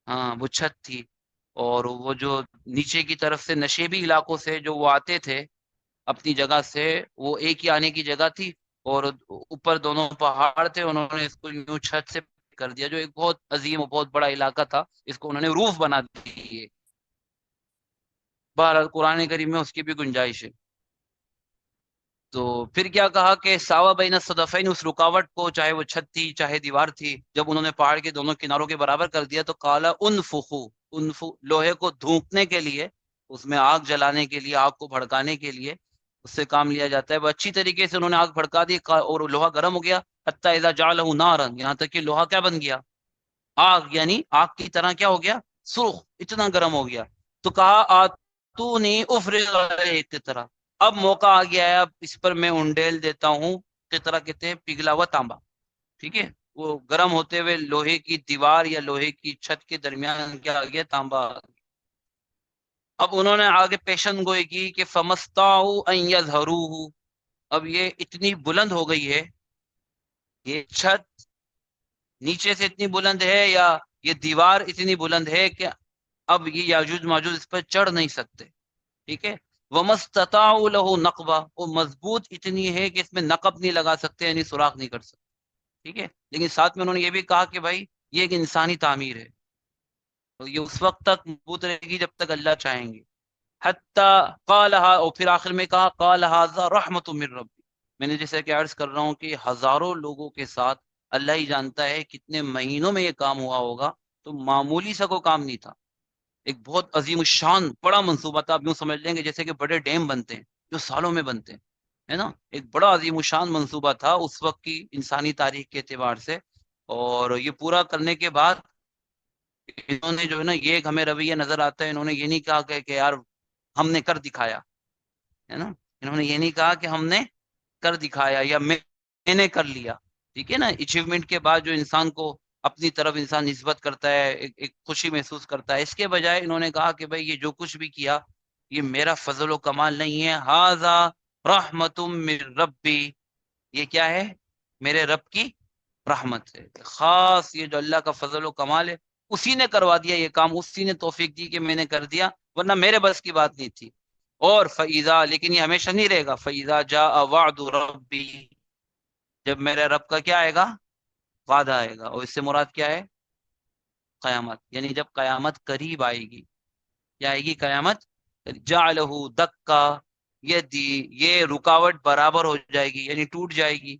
ہاں، وہ چھت تھی. اور وہ جو نیچے کی طرف سے نشیبی علاقوں سے جو وہ آتے تھے اپنی جگہ سے، وہ ایک ہی آنے کی جگہ تھی، اور اوپر دونوں پہاڑ تھے، انہوں نے اس کو یوں چھت سے کر دیا، جو ایک بہت عظیم اور بہت بڑا علاقہ تھا، اس کو انہوں نے روف بنا دی. بہرحال قرآن کریم میں اس کی بھی گنجائش ہے. تو پھر کیا کہا کہ ساوا بین الصدفین، اس رکاوٹ کو، چاہے وہ چھت تھی چاہے دیوار تھی، جب انہوں نے پہاڑ کے دونوں کناروں کے برابر کر دیا تو قالا انفخو، لوہے کو دھونکنے کے لیے، اس میں آگ جلانے کے لیے، آگ کو بھڑکانے کے لیے اس سے کام لیا جاتا ہے. وہ اچھی طریقے سے انہوں نے آگ بھڑکا دی، اور لوہا گرم ہو گیا. حتی اذا جعلہ نارا، یہاں تک کہ لوہا کیا بن گیا، آگ، یعنی آگ کی طرح کیا ہو گیا، سرخ، اتنا گرم ہو گیا. تو کہا آتونی افرغ علیہ قطرہ، اب موقع آ گیا ہے، اب اس پر میں انڈیل دیتا ہوں. قطرہ کہتے ہیں پگھلا ہوا تانبا. ٹھیک ہے، وہ گرم ہوتے ہوئے لوہے کی دیوار یا لوہے کی چھت کے درمیان کیا آ گیا، تانبا آ گیا. اب انہوں نے آگے پیشن گوئی کی کہ فمستطاعوا ان یظہروہ، اب یہ اتنی بلند ہو گئی ہے، یہ چھت نیچے سے اتنی بلند ہے، یا یہ دیوار اتنی بلند ہے کہ اب یہ یاجوج ماجوج اس پر چڑھ نہیں سکتے. ٹھیک ہے، وَمَسْتَطَاعُوا لَهُ نَقْبًا، وہ مضبوط اتنی ہے کہ اس میں نقب نہیں لگا سکتے، یعنی سوراخ نہیں کر سکتے. ٹھیک ہے، لیکن ساتھ میں انہوں نے یہ بھی کہا کہ بھائی یہ ایک انسانی تعمیر ہے، تو یہ اس وقت تک مضبوط رہے گی جب تک اللہ چاہیں گے. حتی قالها، اور پھر آخر میں کہا قال ھذا رحمت من ربی. میں نے جیسے کہ عرض کر رہا ہوں کہ ہزاروں لوگوں کے ساتھ اللہ ہی جانتا ہے کتنے مہینوں میں یہ کام ہوا ہوگا، تو معمولی سا کوئی کام نہیں تھا. ایک بہت عظیم الشان بڑا منصوبہ تھا. آپ یوں سمجھ لیں گے جیسے کہ بڑے ڈیم بنتے ہیں جو سالوں میں بنتے ہیں، ہے نا. ایک بڑا عظیم الشان منصوبہ تھا اس وقت کی انسانی تاریخ کے اعتبار سے. اور یہ پورا کرنے کے بعد انہوں نے جو ہے نا، یہ ایک ہمیں رویہ نظر آتا ہے، انہوں نے یہ نہیں کہا کہ یار ہم نے کر دکھایا، ہے نا. انہوں نے یہ نہیں کہا کہ ہم نے کر دکھایا یا میں نے کر لیا. ٹھیک ہے نا. اچیومنٹ کے بعد جو انسان کو اپنی طرف انسان نسبت کرتا ہے، ایک خوشی محسوس کرتا ہے، اس کے بجائے انہوں نے کہا کہ بھائی یہ جو کچھ بھی کیا یہ میرا فضل و کمال نہیں ہے، ھذا رحمت من ربی، یہ کیا ہے؟ میرے رب کی رحمت ہے خاص. یہ جو اللہ کا فضل و کمال ہے، اسی نے کروا دیا یہ کام، اسی نے توفیق دی کہ میں نے کر دیا، ورنہ میرے بس کی بات نہیں تھی. اور فَإِذَا، لیکن یہ ہمیشہ نہیں رہے گا، فَإِذَا جَاءَ وَعْدُ رَبِّي، جب میرے رب کا کیا آئے گا؟ وعدہ آئے گا. اور اس سے مراد کیا ہے؟ قیامت. یعنی جب قیامت قریب آئے گی، کیا آئے گی قیامت؟ جعلہ دکا، یہ رکاوٹ برابر ہو جائے گی، یعنی ٹوٹ جائے گی.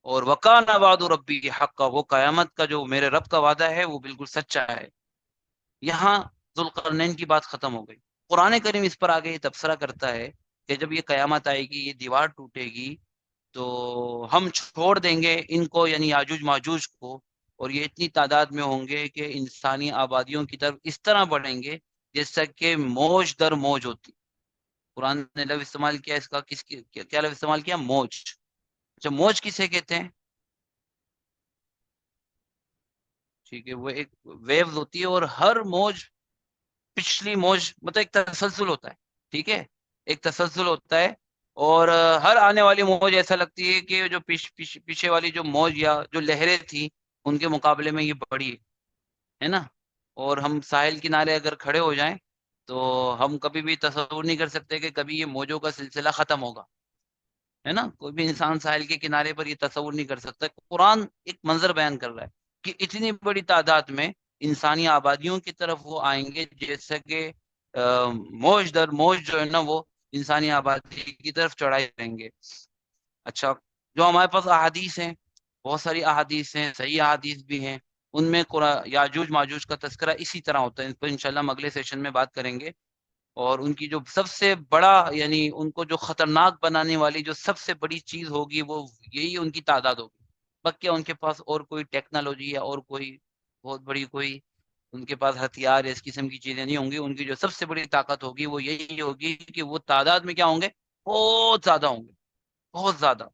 اور وکان وعد ربی حقا، وہ قیامت کا جو میرے رب کا وعدہ ہے وہ بالکل سچا ہے. یہاں ذوالقرنین کی بات ختم ہو گئی. قرآن کریم اس پر آگے یہ تبصرہ کرتا ہے کہ جب یہ قیامت آئے گی، یہ دیوار ٹوٹے گی، تو ہم چھوڑ دیں گے ان کو، یعنی یاجوج ماجوج کو، اور یہ اتنی تعداد میں ہوں گے کہ انسانی آبادیوں کی طرف اس طرح بڑھیں گے جیسا کہ موج در موج ہوتی. قرآن نے لفظ استعمال کیا اس کا، کیا لفظ استعمال کیا؟ موج. اچھا، موج کسے کہتے ہیں؟ ٹھیک ہے، وہ ایک ویوز ہوتی ہے، اور ہر موج پچھلی موج مطلب ایک تسلسل ہوتا ہے. ٹھیک ہے، ایک تسلسل ہوتا ہے. اور ہر آنے والی موج ایسا لگتی ہے کہ جو پیچھے والی جو موج یا جو لہریں تھی ان کے مقابلے میں یہ بڑی ہے نا. اور ہم ساحل کنارے اگر کھڑے ہو جائیں تو ہم کبھی بھی تصور نہیں کر سکتے کہ کبھی یہ موجوں کا سلسلہ ختم ہوگا، ہے نا. کوئی بھی انسان ساحل کے کنارے پر یہ تصور نہیں کر سکتا. قرآن ایک منظر بیان کر رہا ہے کہ اتنی بڑی تعداد میں انسانی آبادیوں کی طرف وہ آئیں گے جیسا کہ موج در موج جو ہے نا وہ انسانی آبادی کی طرف چڑھائے جائیں گے. اچھا، جو ہمارے پاس احادیث ہیں، بہت ساری احادیث ہیں، صحیح احادیث بھی ہیں، ان میں قرآن یاجوج ماجوج کا تذکرہ اسی طرح ہوتا ہے. اس پر انشاءاللہ ہم اگلے سیشن میں بات کریں گے. اور ان کی جو سب سے بڑا، یعنی ان کو جو خطرناک بنانے والی جو سب سے بڑی چیز ہوگی وہ یہی ان کی تعداد ہوگی. بلکہ ان کے پاس اور کوئی ٹیکنالوجی یا اور کوئی بہت بڑی کوئی ان کے پاس ہتھیار اس قسم کی چیزیں نہیں ہوں گی. ان کی جو سب سے بڑی طاقت ہوگی وہ یہی ہوگی کہ وہ تعداد میں کیا ہوں گے؟ بہت زیادہ ہوں گے، بہت زیادہ.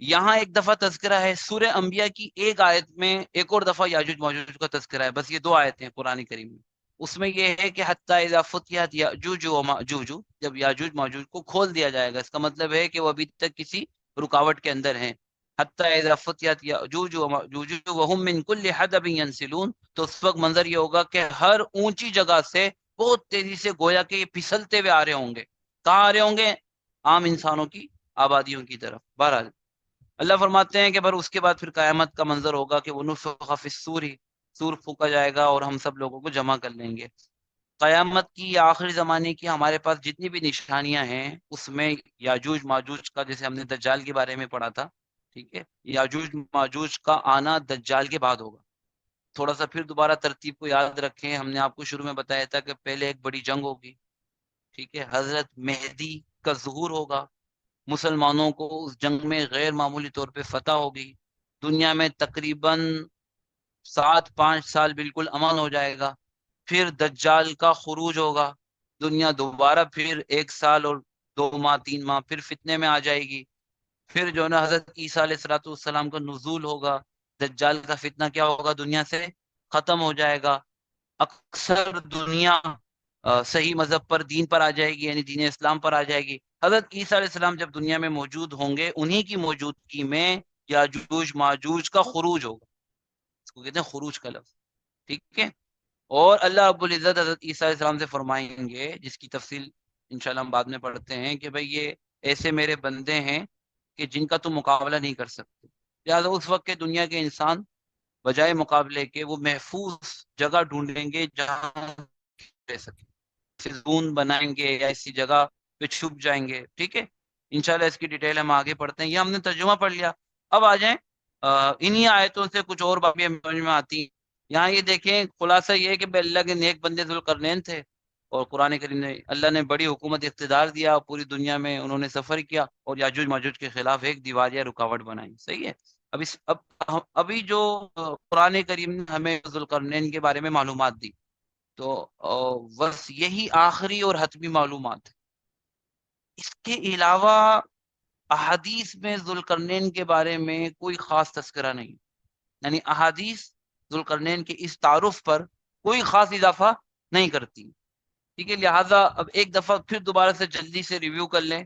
یہاں ایک دفعہ تذکرہ ہے سورہ انبیاء کی ایک آیت میں، ایک اور دفعہ یاجوج ماجوج کا تذکرہ ہے. بس یہ دو آیتیں ہیں قرآن کریم میں. اس میں یہ ہے کہ حتی اذا فتحت یاجوج و ماجوج، جب یاجوج ماجوج کو کھول دیا جائے گا، اس کا مطلب ہے کہ وہ ابھی تک کسی رکاوٹ کے اندر ہیں. حتی اذا فتحت یاجوج و ماجوج وهم من كل حدب ينسلون، تو اس وقت منظر یہ ہوگا کہ ہر اونچی جگہ سے بہت تیزی سے گویا کہ یہ پھسلتے ہوئے آ رہے ہوں گے. کہاں آ رہے ہوں گے؟ عام انسانوں کی آبادیوں کی طرف. بہرحال اللہ فرماتے ہیں کہ پھر اس کے بعد پھر قیامت کا منظر ہوگا کہ وہ نفخ فی الصور، سور پھونکا جائے گا اور ہم سب لوگوں کو جمع کر لیں گے. قیامت کی یا آخری زمانے کی ہمارے پاس جتنی بھی نشانیاں ہیں اس میں یاجوج ماجوج کا، جیسے ہم نے دجال کے بارے میں پڑھا تھا، ٹھیک ہے، یاجوج ماجوج کا آنا دجال کے بعد ہوگا. تھوڑا سا پھر دوبارہ ترتیب کو یاد رکھیں. ہم نے آپ کو شروع میں بتایا تھا کہ پہلے ایک بڑی جنگ ہوگی، ٹھیک ہے، حضرت مہدی کا ظہور ہوگا، مسلمانوں کو اس جنگ میں غیر معمولی طور پہ فتح ہوگی. دنیا میں تقریباً 7-5 سال بالکل امن ہو جائے گا. پھر دجال کا خروج ہوگا، دنیا دوبارہ پھر 1 سال اور 2 ماہ 3 ماہ پھر فتنے میں آ جائے گی. پھر جو ہے نا حضرت عیسیٰ علیہ الصلوۃ والسلام کا نزول ہوگا، دجال کا فتنہ کیا ہوگا؟ دنیا سے ختم ہو جائے گا. اکثر دنیا صحیح مذہب پر، دین پر آ جائے گی، یعنی دین اسلام پر آ جائے گی. حضرت عیسیٰ علیہ السلام جب دنیا میں موجود ہوں گے، انہی کی موجودگی میں یاجوج ماجوج کا خروج ہوگا. اس کو کہتے ہیں خروج کا لفظ، ٹھیک ہے. اور اللہ رب العزت حضرت عیسیٰ علیہ السلام سے فرمائیں گے، جس کی تفصیل انشاءاللہ ہم بعد میں پڑھتے ہیں، کہ بھئی یہ ایسے میرے بندے ہیں کہ جن کا تم مقابلہ نہیں کر سکتے. لہٰذا اس وقت کے دنیا کے انسان بجائے مقابلے کے وہ محفوظ جگہ ڈھونڈیں گے جہاں رہ سکے. فضون بنائیں گے یا اسی جگہ پہ چھپ جائیں گے. ٹھیک ہے، انشاءاللہ اس کی ڈیٹیل ہم آگے پڑھتے ہیں. یہ ہم نے ترجمہ پڑھ لیا. اب آ جائیں انہی آیتوں سے کچھ اور باتیں سمجھ میں آتی ہیں. یہاں یہ دیکھیں خلاصہ یہ ہے کہ بھائی اللہ کے نیک بندے ذوالقرنین تھے، اور قرآن کریم نے اللہ نے بڑی حکومت اقتدار دیا، پوری دنیا میں انہوں نے سفر کیا اور یاجوج ماجوج کے خلاف ایک دیوار یا رکاوٹ بنائی. صحیح ہے. ابھی جو قرآن کریم نے ہمیں ذوالقرنین کے بارے میں معلومات دی، تو بس یہی آخری اور حتمی معلومات ہے. اس کے علاوہ احادیث میں ذوالقرنین کے بارے میں کوئی خاص تذکرہ نہیں، یعنی احادیث ذوالقرنین کے اس تعارف پر کوئی خاص اضافہ نہیں کرتی. ٹھیک ہے، لہٰذا اب ایک دفعہ پھر دوبارہ سے جلدی سے ریویو کر لیں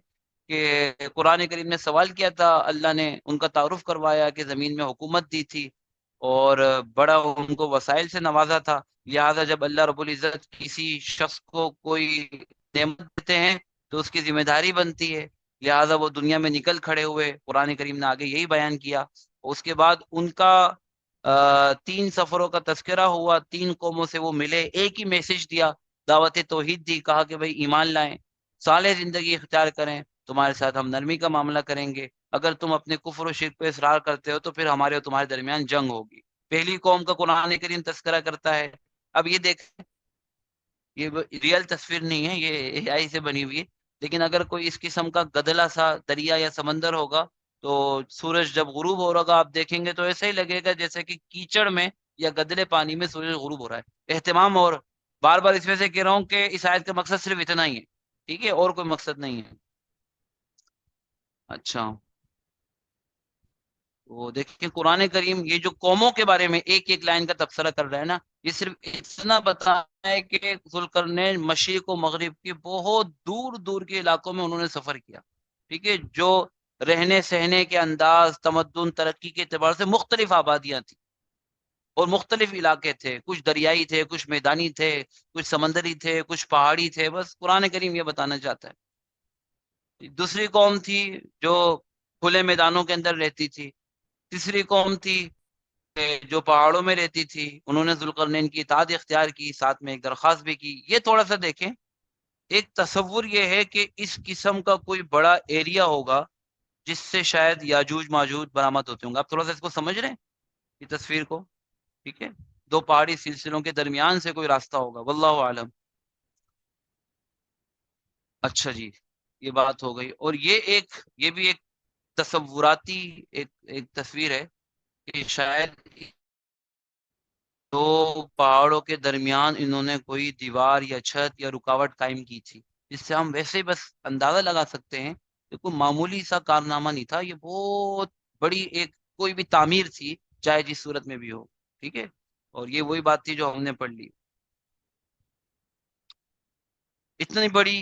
کہ قرآن کریم نے سوال کیا تھا، اللہ نے ان کا تعارف کروایا کہ زمین میں حکومت دی تھی اور بڑا ان کو وسائل سے نوازا تھا. لہٰذا جب اللہ رب العزت کسی شخص کو کوئی نعمت دیتے ہیں تو اس کی ذمہ داری بنتی ہے. لہٰذا وہ دنیا میں نکل کھڑے ہوئے. قرآن کریم نے آگے یہی بیان کیا. اس کے بعد ان کا 3 سفروں کا تذکرہ ہوا، 3 قوموں سے وہ ملے، ایک ہی میسج دیا، دعوت توحید دی، کہا کہ بھائی ایمان لائیں، صالح زندگی اختیار کریں، تمہارے ساتھ ہم نرمی کا معاملہ کریں گے، اگر تم اپنے کفر و شرک پہ اصرار کرتے ہو تو پھر ہمارے اور تمہارے درمیان جنگ ہوگی. پہلی قوم کا قرآن کریم تذکرہ کرتا ہے. اب یہ دیکھ، یہ ریئل تصویر نہیں ہے، یہ اے آئی سے بنی ہوئی ہے، لیکن اگر کوئی اس قسم کا گدلا سا دریا یا سمندر ہوگا تو سورج جب غروب ہو رہا ہوگا آپ دیکھیں گے تو ایسا ہی لگے گا جیسے کہ کیچڑ میں یا گدلے پانی میں سورج غروب ہو رہا ہے. اہتمام، اور بار بار اس میں سے کہہ رہا ہوں کہ اس آیت کا مقصد صرف اتنا ہی ہے. ٹھیک ہے، اور کوئی مقصد نہیں ہے. اچھا، وہ دیکھیں قرآن کریم یہ جو قوموں کے بارے میں ایک ایک لائن کا تبصرہ کر رہا ہے نا، یہ صرف اتنا بتانا ہے کہ ذوالقرنین مشرق و مغرب کے بہت دور دور کے علاقوں میں انہوں نے سفر کیا. ٹھیک ہے، جو رہنے سہنے کے انداز، تمدن، ترقی کے اعتبار سے مختلف آبادیاں تھیں اور مختلف علاقے تھے، کچھ دریائی تھے، کچھ میدانی تھے، کچھ سمندری تھے، کچھ پہاڑی تھے. بس قرآن کریم یہ بتانا چاہتا ہے. دوسری قوم تھی جو کھلے میدانوں کے اندر رہتی تھی. تیسری قوم تھی جو پہاڑوں میں رہتی تھی، انہوں نے ذوالقرنین کی اطاعت اختیار کی، ساتھ میں ایک درخواست بھی کی. یہ تھوڑا سا دیکھیں، ایک تصور یہ ہے کہ اس قسم کا کوئی بڑا ایریا ہوگا جس سے شاید یاجوج ماجوج برآمد ہوتے ہوں گے. آپ تھوڑا سا اس کو سمجھ رہے ہیں یہ تصویر کو؟ ٹھیک ہے، 2 پہاڑی سلسلوں کے درمیان سے کوئی راستہ ہوگا، واللہ عالم. اچھا جی، یہ بات ہو گئی. اور یہ بھی ایک تصوراتی ایک تصویر ہے کہ شاید 2 پہاڑوں کے درمیان انہوں نے کوئی دیوار یا چھت یا رکاوٹ قائم کی تھی، جس سے ہم ویسے ہی بس اندازہ لگا سکتے ہیں کہ کوئی معمولی سا کارنامہ نہیں تھا، یہ بہت بڑی ایک کوئی بھی تعمیر تھی، چاہے جس صورت میں بھی ہو. ٹھیک ہے، اور یہ وہی بات تھی جو ہم نے پڑھ لی. اتنی بڑی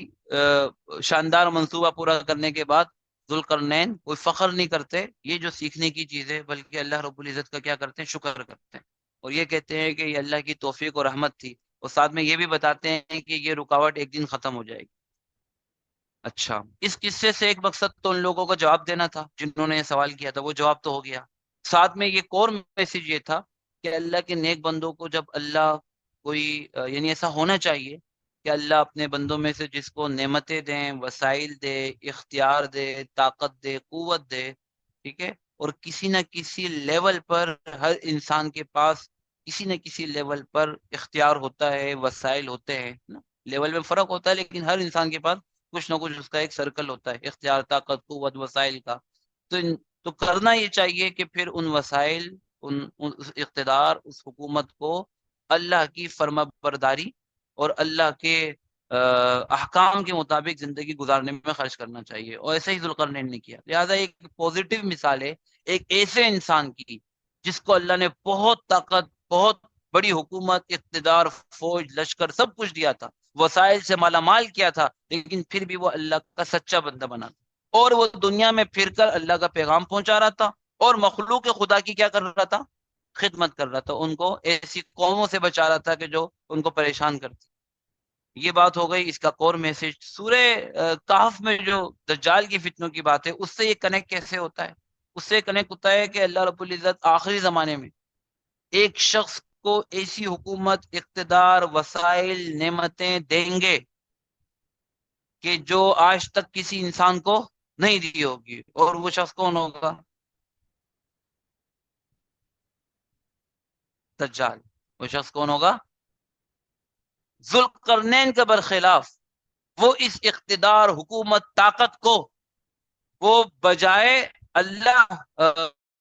شاندار منصوبہ پورا کرنے کے بعد ذوالقرنین کوئی فخر نہیں کرتے، یہ جو سیکھنے کی چیز ہے، بلکہ اللہ رب العزت کا کیا کرتے ہیں؟ شکر کرتے ہیں. اور یہ کہتے ہیں کہ یہ اللہ کی توفیق اور رحمت تھی، اور ساتھ میں یہ بھی بتاتے ہیں کہ یہ رکاوٹ ایک دن ختم ہو جائے گی. اچھا، اس قصے سے ایک مقصد تو ان لوگوں کو جواب دینا تھا جنہوں نے یہ سوال کیا تھا، وہ جواب تو ہو گیا. ساتھ میں یہ کور میسج یہ تھا کہ اللہ کے نیک بندوں کو جب اللہ کوئی یعنی ایسا ہونا چاہیے کہ اللہ اپنے بندوں میں سے جس کو نعمتیں دیں، وسائل دے، اختیار دے، طاقت دے، قوت دے. ٹھیک ہے، اور کسی نہ کسی لیول پر ہر انسان کے پاس کسی نہ کسی لیول پر اختیار ہوتا ہے، وسائل ہوتے ہیں نا. لیول میں فرق ہوتا ہے لیکن ہر انسان کے پاس کچھ نہ کچھ اس کا ایک سرکل ہوتا ہے، اختیار، طاقت، قوت، وسائل کا. تو تو کرنا یہ چاہیے کہ پھر ان وسائل، اس اقتدار، اس حکومت کو اللہ کی فرما برداری اور اللہ کے احکام کے مطابق زندگی گزارنے میں خرچ کرنا چاہیے، اور ایسا ہی ذوالقرنین نے کیا. لہٰذا ایک پوزیٹیو مثال ہے ایک ایسے انسان کی جس کو اللہ نے بہت طاقت، بہت بڑی حکومت، اقتدار، فوج، لشکر سب کچھ دیا تھا، وسائل سے مالا مال کیا تھا، لیکن پھر بھی وہ اللہ کا سچا بندہ بنا تھا، اور وہ دنیا میں پھر کر اللہ کا پیغام پہنچا رہا تھا، اور مخلوق خدا کی کیا کر رہا تھا؟ خدمت کر رہا تھا، ان کو ایسی قوموں سے بچا رہا تھا کہ جو ان کو پریشان کرتی. یہ بات ہو گئی اس کا کور میسج. سورہ کہف میں جو دجال کی فتنوں کی بات ہے، اس سے یہ کنیکٹ کیسے ہوتا ہے؟ اس سے کنیکٹ ہوتا ہے کہ اللہ رب العزت آخری زمانے میں ایک شخص کو ایسی حکومت، اقتدار، وسائل، نعمتیں دیں گے کہ جو آج تک کسی انسان کو نہیں دی ہوگی. اور وہ شخص کون ہوگا؟ دجال. وہ شخص کون ہوگا؟ ذوالقرنین کے برخلاف وہ اس اقتدار، حکومت، طاقت کو وہ بجائے اللہ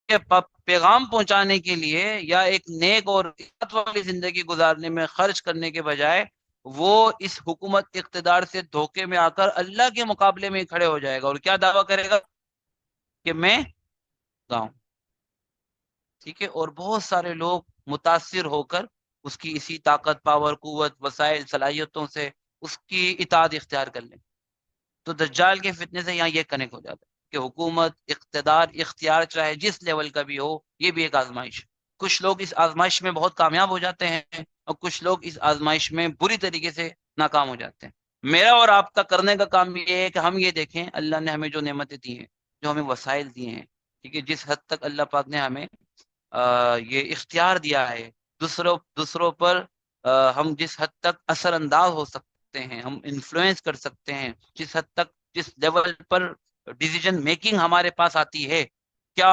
کے پیغام پہنچانے کے لیے یا ایک نیک اور عزت والی زندگی گزارنے میں خرچ کرنے کے بجائے وہ اس حکومت اقتدار سے دھوکے میں آ کر اللہ کے مقابلے میں کھڑے ہو جائے گا اور کیا دعویٰ کرے گا کہ میں گاؤں. ٹھیک ہے. اور بہت سارے لوگ متاثر ہو کر اس کی اسی طاقت، پاور، قوت، وسائل، صلاحیتوں سے اس کی اطاعت اختیار کر لیں. تو دجال کے فتنے سے یہاں یہ کنیکٹ ہو جاتا ہے کہ حکومت، اقتدار، اختیار چاہے جس لیول کا بھی ہو، یہ بھی ایک آزمائش ہے. کچھ لوگ اس آزمائش میں بہت کامیاب ہو جاتے ہیں اور کچھ لوگ اس آزمائش میں بری طریقے سے ناکام ہو جاتے ہیں. میرا اور آپ کا کرنے کا کام یہ ہے کہ ہم یہ دیکھیں اللہ نے ہمیں جو نعمتیں دی ہیں، جو ہمیں وسائل دیے ہیں، ٹھیک ہے، جس حد تک اللہ پاک نے ہمیں یہ اختیار دیا ہے دوسروں پر ہم جس حد تک اثر انداز ہو سکتے ہیں، ہم انفلوئنس کر سکتے ہیں، جس حد تک، جس لیول پر ڈیسیجن میکنگ ہمارے پاس آتی ہے، کیا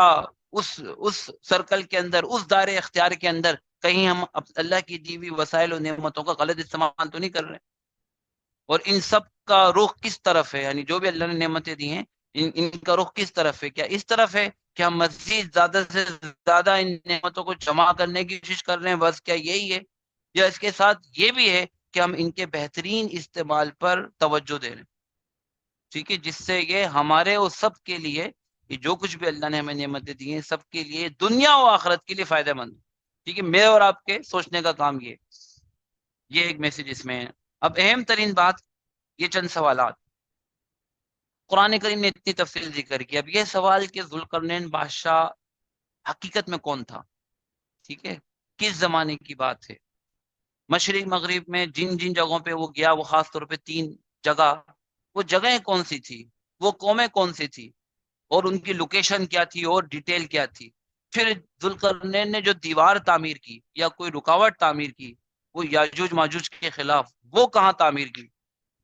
اس سرکل کے اندر، اس دائرے اختیار کے اندر کہیں ہم اللہ کی دی ہوئی وسائل و نعمتوں کا غلط استعمال تو نہیں کر رہے؟ اور ان سب کا رخ کس طرف ہے؟ یعنی جو بھی اللہ نے نعمتیں دی ہیں، ان کا رخ کس طرف ہے؟ کیا اس طرف ہے کہ ہم مزید زیادہ سے زیادہ ان نعمتوں کو جمع کرنے کی کوشش کر رہے ہیں، بس کیا یہی ہے؟ یا اس کے ساتھ یہ بھی ہے کہ ہم ان کے بہترین استعمال پر توجہ دے رہے ہیں، ٹھیک ہے، جس سے یہ ہمارے اور سب کے لیے، یہ جو کچھ بھی اللہ نے ہمیں نعمتیں دی ہیں، سب کے لیے، دنیا و آخرت کے لیے فائدہ مند. ٹھیک ہے. میرے اور آپ کے سوچنے کا کام یہ ایک میسج اس میں ہے. اب اہم ترین بات، یہ چند سوالات قرآن کریم نے اتنی تفصیل ذکر کی. اب یہ سوال کہ ذوالقرنین بادشاہ حقیقت میں کون تھا؟ ٹھیک ہے. کس زمانے کی بات ہے؟ مشرق مغرب میں جن جن جگہوں پہ وہ گیا، وہ خاص طور پہ 3 جگہ، وہ جگہیں کون سی تھی، وہ قومیں کون سی تھی، اور ان کی لوکیشن کیا تھی اور ڈیٹیل کیا تھی. پھر ذوالقرنین نے جو دیوار تعمیر کی یا کوئی رکاوٹ تعمیر کی، وہ یاجوج ماجوج کے خلاف، وہ کہاں تعمیر کی؟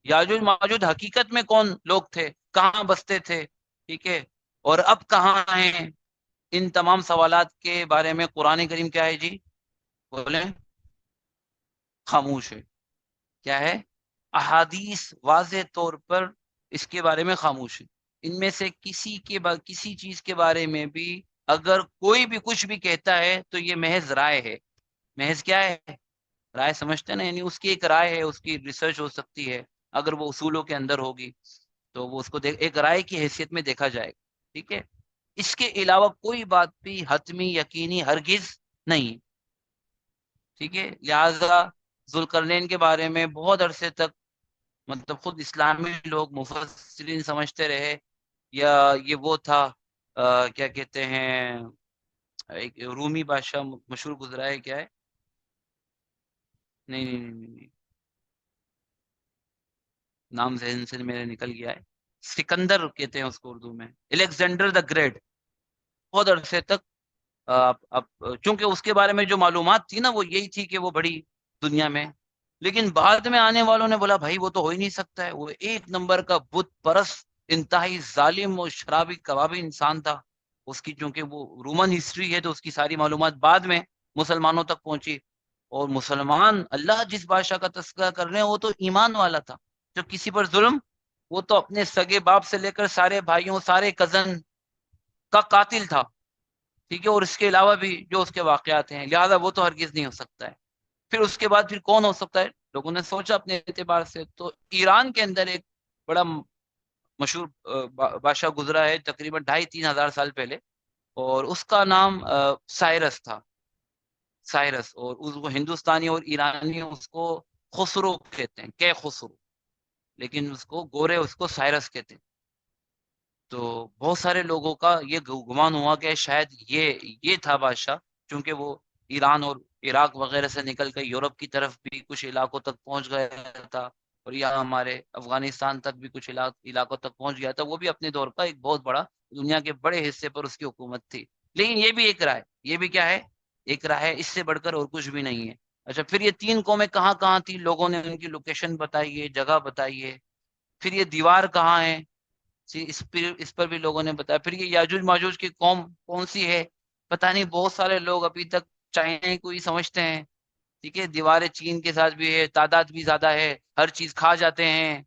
یاجوج ماجوج حقیقت میں کون لوگ تھے، کہاں بستے تھے، ٹھیک ہے، اور اب کہاں ہیں؟ ان تمام سوالات کے بارے میں قرآن کریم کیا ہے جی؟ بولیں. خاموش ہے. کیا ہے؟ احادیث واضح طور پر اس کے بارے میں خاموش ہے. ان میں سے کسی چیز کے بارے میں بھی اگر کوئی بھی کچھ بھی کہتا ہے تو یہ محض رائے ہے. محض کیا ہے؟ رائے. سمجھتے نا؟ یعنی اس کی ایک رائے ہے، اس کی ریسرچ ہو سکتی ہے، اگر وہ اصولوں کے اندر ہوگی تو وہ اس کو ایک رائے کی حیثیت میں دیکھا جائے گا. ٹھیک ہے. اس کے علاوہ کوئی بات بھی حتمی، یقینی ہرگز نہیں. ٹھیک ہے. لہذا ذوالقرنین کے بارے میں بہت عرصے تک مطلب خود اسلامی لوگ، مفسرین سمجھتے رہے یا یہ وہ تھا کیا کہتے ہیں، ایک رومی بادشاہ مشہور گزرا ہے، کیا ہے، نہیں نہیں نہیں نہیں نہیں، نام ذہن سے میرے نکل گیا ہے. سکندر کہتے ہیں اس کو اردو میں، الیگزینڈر دا گریٹ. بہت عرصے تک اب چونکہ اس کے بارے میں جو معلومات تھی نا وہ یہی تھی کہ وہ بڑی دنیا میں، لیکن بعد میں آنے والوں نے بولا بھائی وہ تو ہو ہی نہیں سکتا ہے، وہ ایک نمبر کا بت پرست، انتہائی ظالم اور شرابی کبابی انسان تھا. اس کی چونکہ وہ رومن ہسٹری ہے تو اس کی ساری معلومات بعد میں مسلمانوں تک پہنچی. اور مسلمان، اللہ جس بادشاہ کا تذکرہ کر رہے ہیں وہ تو ایمان والا تھا، جو کسی پر ظلم، وہ تو اپنے سگے باپ سے لے کر سارے بھائیوں، سارے کزن کا قاتل تھا. ٹھیک ہے. اور اس کے علاوہ بھی جو اس کے واقعات ہیں، لہذا وہ تو ہرگز نہیں ہو سکتا ہے. پھر اس کے بعد پھر کون ہو سکتا ہے؟ لوگوں نے سوچا اپنے اعتبار سے تو ایران کے اندر ایک بڑا مشہور بادشاہ گزرا ہے تقریباً 2500-3000 سال پہلے، اور اس کا نام سائرس تھا. سائرس. اور اس کو ہندوستانی اور ایرانی اس کو خسرو کہتے ہیں، کہ خسرو، لیکن اس کو گورے اس کو سائرس کہتے ہیں. تو بہت سارے لوگوں کا یہ گمان ہوا کہ شاید یہ تھا بادشاہ، چونکہ وہ ایران اور عراق وغیرہ سے نکل کر یورپ کی طرف بھی کچھ علاقوں تک پہنچ گیا تھا، اور یہاں ہمارے افغانستان تک بھی کچھ علاقوں تک پہنچ گیا تھا. وہ بھی اپنے دور کا ایک بہت بڑا، دنیا کے بڑے حصے پر اس کی حکومت تھی. لیکن یہ بھی ایک رائے، یہ بھی کیا ہے؟ ایک رائے ہے، اس سے بڑھ کر اور کچھ بھی نہیں ہے. اچھا، پھر یہ 3 قومیں کہاں کہاں تھی؟ لوگوں نے ان کی لوکیشن بتائی ہے، جگہ بتائی ہے. پھر یہ دیوار کہاں ہے، اس پر بھی لوگوں نے بتایا. پھر یہ یاجوج ماجوج کی قوم کون سی ہے پتہ نہیں، بہت سارے لوگ ابھی تک چائنا کو ہی سمجھتے ہیں. ٹھیک ہے، دیواریں چین کے ساتھ بھی ہے، تعداد بھی زیادہ ہے، ہر چیز کھا جاتے ہیں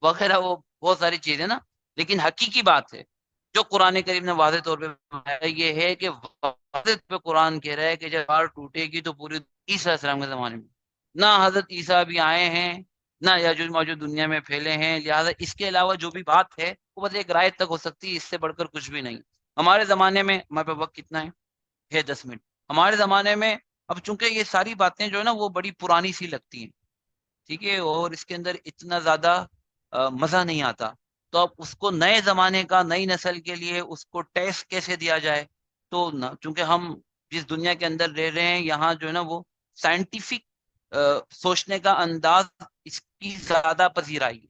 وغیرہ، وہ بہت ساری چیزیں نا. لیکن حقیقی بات ہے جو قرآن کریم نے واضح طور پہ بتایا یہ ہے کہ واضح پہ قرآن کہہ رہا ہے کہ جب دیوار ٹوٹے گی تو پوری عیسیٰ علیہ السلام کے زمانے میں نہ حضرت عیسیٰ بھی آئے ہیں نہ یاجوج ماجوج دنیا میں پھیلے ہیں، لہٰذا اس کے علاوہ جو بھی بات ہے وہ بس ایک رائے تک ہو سکتی ہے، اس سے بڑھ کر کچھ بھی نہیں. ہمارے زمانے میں، ہمارے پاس وقت کتنا ہے 10 منٹ. ہمارے زمانے میں اب چونکہ یہ ساری باتیں جو ہے نا وہ بڑی پرانی سی لگتی ہیں، ٹھیک ہے، اور اس کے اندر اتنا زیادہ مزہ نہیں آتا. تو اب اس کو نئے زمانے کا، نئی نسل کے لیے اس کو ٹیسٹ کیسے دیا جائے، تو چونکہ ہم جس دنیا کے اندر رہ رہے ہیں یہاں جو ہے نا وہ سائنٹیفک سوچنے کا انداز اس کی زیادہ پذیرائی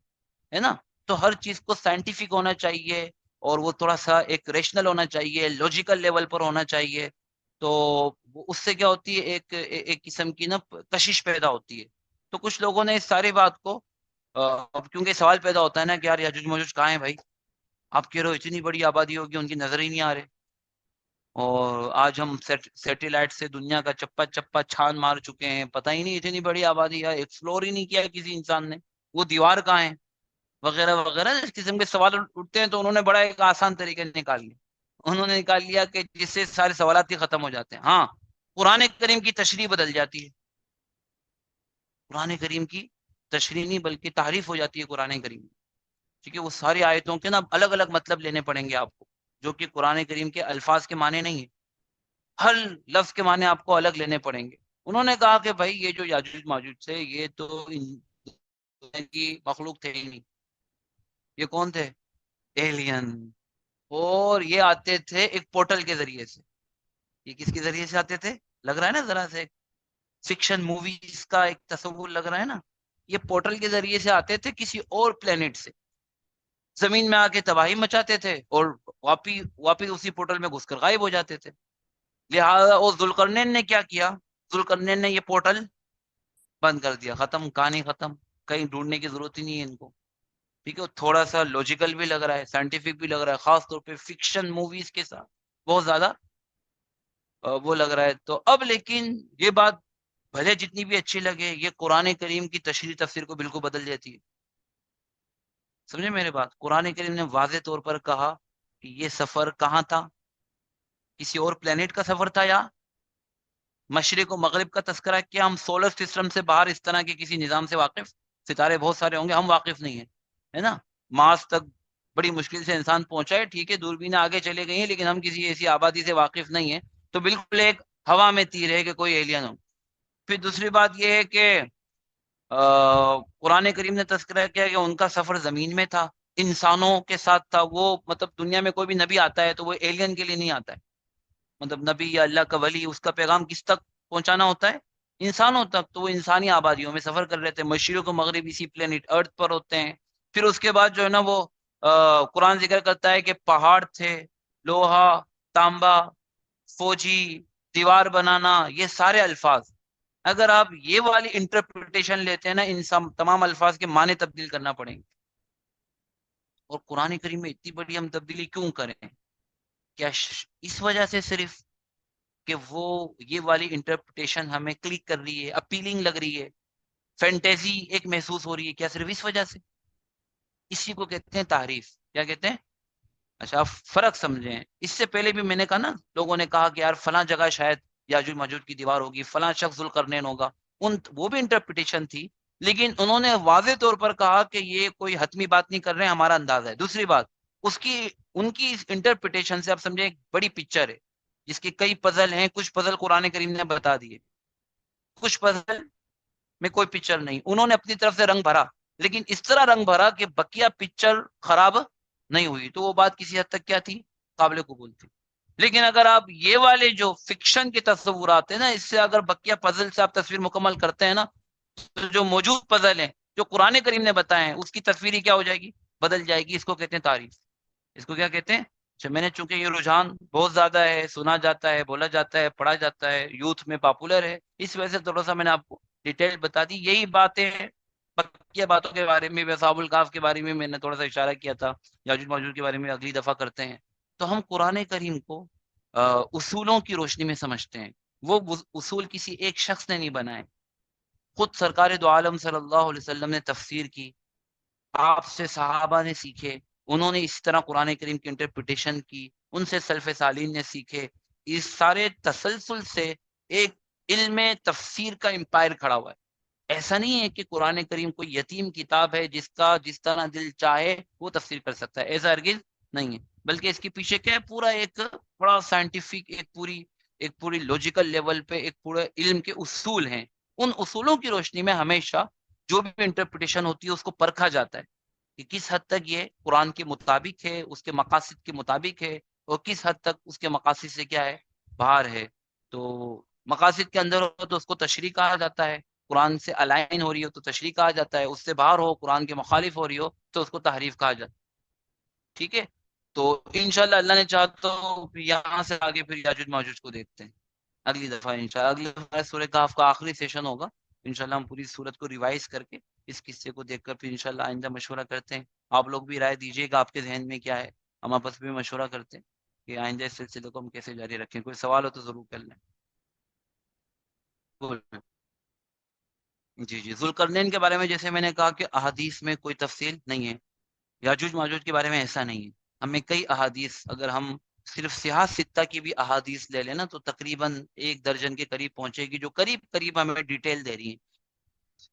ہے نا. تو ہر چیز کو سائنٹیفک ہونا چاہیے اور وہ تھوڑا سا ایک ریشنل ہونا چاہیے، لاجیکل لیول پر ہونا چاہیے. تو اس سے کیا ہوتی ہے، ایک قسم کی نا کشش پیدا ہوتی ہے. تو کچھ لوگوں نے اس ساری بات کو اب کیونکہ سوال پیدا ہوتا ہے نا کہ یار یاجوج ماجوج کہاں ہیں بھائی، آپ کہہ رہے ہو اتنی بڑی آبادی ہوگی ان کی نظر ہی نہیں آ رہے، اور آج ہم سیٹلائٹ سے دنیا کا چپا چپا چھان مار چکے ہیں، پتہ ہی نہیں اتنی بڑی آبادی ہے، ایکسپلور ہی نہیں کیا کسی انسان نے، وہ دیوار کہاں ہے وغیرہ وغیرہ. اس قسم کے سوال اٹھتے ہیں تو انہوں نے بڑا ایک آسان طریقے نکال لیا، انہوں نے نکال لیا کہ جس سے سارے سوالات ہی ختم ہو جاتے ہیں. ہاں، قرآن کریم کی تشریح بدل جاتی ہے، قرآن کریم کی تشریح نہیں بلکہ تعریف ہو جاتی ہے قرآن کریم. ٹھیک ہے، وہ ساری آیتوں کے نا الگ الگ مطلب لینے پڑیں گے آپ کو، جو کہ قرآن کریم کے الفاظ کے معنی نہیں ہے، ہر لفظ کے معنی آپ کو الگ لینے پڑیں گے. انہوں نے کہا کہ بھائی یہ جو یاجوج ماجوج تھے یہ تو کی مخلوق تھے ہی نہیں، یہ کون تھے؟ ایلین. اور یہ آتے تھے ایک پورٹل کے ذریعے سے. یہ کس کے ذریعے سے آتے تھے؟ لگ رہا ہے نا ذرا سے فکشن موویز کا ایک تصور لگ رہا ہے نا. یہ پورٹل کے ذریعے سے آتے تھے کسی اور پلینٹ سے، زمین میں آ کے تباہی مچاتے تھے اور واپس اسی پورٹل میں گھس کر غائب ہو جاتے تھے. لہٰذا وہ ذوالقرنین نے کیا کیا، ذوالقرنین نے یہ پورٹل بند کر دیا، ختم کہانی ختم، کہیں ڈھونڈنے کی ضرورت ہی نہیں ہے ان کو. ٹھیک ہے، تھوڑا سا لاجیکل بھی لگ رہا ہے، سائنٹیفک بھی لگ رہا ہے، خاص طور پہ فکشن موویز کے ساتھ بہت زیادہ وہ لگ رہا ہے. تو اب لیکن یہ بات بھلے جتنی بھی اچھی لگے، یہ قرآن کریم کی تشریح تفسیر کو بالکل بدل دیتی ہے. سمجھے میرے بات؟ قرآن کریم نے واضح طور پر کہا کہ یہ سفر کہاں تھا، کسی اور پلینٹ کا سفر تھا، یا مشرق و مغرب کا تذکرہ کیا. ہم سولر سسٹم سے باہر اس طرح کے کسی نظام سے واقف، ستارے بہت سارے ہوں گے، ہم واقف نہیں ہیں، ہے نا. مارس تک بڑی مشکل سے انسان پہنچا ہے، ٹھیک ہے، دوربینیں آگے چلے گئی ہیں، لیکن ہم کسی ایسی آبادی سے واقف نہیں ہیں. تو بالکل ایک ہوا میں تیر ہے کہ کوئی ایلین ہو. پھر دوسری بات یہ ہے کہ قرآن کریم نے تذکرہ کیا کہ ان کا سفر زمین میں تھا، انسانوں کے ساتھ تھا. وہ مطلب دنیا میں کوئی بھی نبی آتا ہے تو وہ ایلین کے لیے نہیں آتا ہے، مطلب نبی یا اللہ کا ولی، اس کا پیغام کس تک پہنچانا ہوتا ہے؟ انسانوں تک. تو وہ انسانی آبادیوں میں سفر کر رہے تھے، مشرق و مغرب اسی پلینٹ ارتھ پر ہوتے ہیں. پھر اس کے بعد جو ہے نا وہ قرآن ذکر کرتا ہے کہ پہاڑ تھے، لوہا، تانبا، فوجی، دیوار بنانا، یہ سارے الفاظ اگر آپ یہ والی انٹرپریٹیشن لیتے ہیں نا، ان تمام الفاظ کے معنی تبدیل کرنا پڑیں گے. اور قرآن کریم میں اتنی بڑی ہم تبدیلی کیوں کریں؟ کیا اس وجہ سے صرف کہ وہ یہ والی انٹرپریٹیشن ہمیں کلک کر رہی ہے، اپیلنگ لگ رہی ہے، فینٹیزی ایک محسوس ہو رہی ہے، کیا صرف اس وجہ سے؟ اسی کو کہتے ہیں تعریف. کیا کہتے ہیں؟ اچھا آپ فرق سمجھیں. اس سے پہلے بھی میں نے کہا نا، لوگوں نے کہا کہ یار فلاں جگہ شاید یاجوج ماجوج کی دیوار ہوگی، فلاں شخص ذوالقرنین ہوگا، وہ بھی انٹرپریٹیشن تھی، لیکن انہوں نے واضح طور پر کہا کہ یہ کوئی حتمی بات نہیں کر رہے ہیں، ہمارا انداز ہے. دوسری بات، ان کی انٹرپریٹیشن سے آپ سمجھیں ایک بڑی پکچر ہے جس کے کئی پزل ہیں. کچھ پزل قرآن کریم نے بتا دیے، کچھ پزل میں کوئی پکچر نہیں، انہوں نے اپنی طرف سے رنگ بھرا، لیکن اس طرح رنگ بھرا کہ بقیہ پکچر خراب نہیں ہوئی. تو وہ بات کسی حد تک کیا تھی؟ قابل قبول تھی. لیکن اگر آپ یہ والے جو فکشن کے تصورات ہیں نا، اس سے اگر بقیہ پزل سے آپ تصویر مکمل کرتے ہیں نا، تو جو موجود پزل ہیں جو قرآن کریم نے بتائے ہیں اس کی تصویر کیا ہو جائے گی؟ بدل جائے گی. اس کو کہتے ہیں تعریف. اس کو کیا کہتے ہیں؟ اچھا، میں نے چونکہ یہ رجحان بہت زیادہ ہے، سنا جاتا ہے، بولا جاتا ہے، پڑھا جاتا ہے، یوتھ میں پاپولر ہے، اس وجہ سے تھوڑا سا میں نے آپ کو ڈیٹیل بتا دی. یہی باتیں بقیہ باتوں کے بارے میں، اصحاب الکاف کے بارے میں میں نے تھوڑا سا اشارہ کیا تھا، یاجوج ماجوج کے بارے میں اگلی دفعہ کرتے ہیں. تو ہم قرآن کریم کو اصولوں کی روشنی میں سمجھتے ہیں. وہ اصول کسی ایک شخص نے نہیں بنائے، خود سرکار دو عالم صلی اللہ علیہ وسلم نے تفسیر کی، آپ سے صحابہ نے سیکھے، انہوں نے اس طرح قرآن کریم کی انٹرپریٹیشن کی، ان سے سلف سالین نے سیکھے. اس سارے تسلسل سے ایک علم تفسیر کا امپائر کھڑا ہوا ہے. ایسا نہیں ہے کہ قرآن کریم کوئی یتیم کتاب ہے جس کا جس طرح دل چاہے وہ تفسیر کر سکتا ہے، ایسا ہرگز نہیں ہے. بلکہ اس کے پیچھے کیا ہے، پورا ایک بڑا سائنٹیفک، ایک پوری لوجیکل لیول پہ ایک پورے علم کے اصول ہیں. ان اصولوں کی روشنی میں ہمیشہ جو بھی انٹرپریٹیشن ہوتی ہے اس کو پرکھا جاتا ہے کہ کس حد تک یہ قرآن کے مطابق ہے، اس کے مقاصد کے مطابق ہے، اور کس حد تک اس کے مقاصد سے کیا ہے، باہر ہے. تو مقاصد کے اندر ہو تو اس کو تشریح کہا جاتا ہے، قرآن سے الائن ہو رہی ہو تو تشریح کہا جاتا ہے، اس سے باہر ہو، قرآن کے مخالف ہو رہی ہو تو اس کو تحریف کہا جاتا ہے. ٹھیک ہے. تو انشاءاللہ اللہ نے چاہا تو یہاں سے آگے پھر یاجوج ماجوج کو دیکھتے ہیں اگلی دفعہ انشاءاللہ. اگلی دفعہ سورہ کہف کا آخری سیشن ہوگا انشاءاللہ. ہم پوری سورت کو ریوائز کر کے اس قصے کو دیکھ کر پھر انشاءاللہ آئندہ مشورہ کرتے ہیں. آپ لوگ بھی رائے دیجیے گا آپ کے ذہن میں کیا ہے، ہم آپس میں مشورہ کرتے ہیں کہ آئندہ اس سلسلے کو ہم کیسے جاری رکھیں. کوئی سوال ہو تو ضرور کر لیں. جی جی، ذوالقرنین کے بارے میں جیسے میں نے کہا کہ احادیث میں کوئی تفصیل نہیں ہے. یاجوج ماجوج کے بارے میں ایسا نہیں ہے. ہمیں کئی احادیث، اگر ہم صرف سیاہ ستہ کی بھی احادیث لے لینا تو تقریباً 1 درجن کے قریب پہنچے گی، جو قریب قریب ہمیں ڈیٹیل دے رہی ہیں.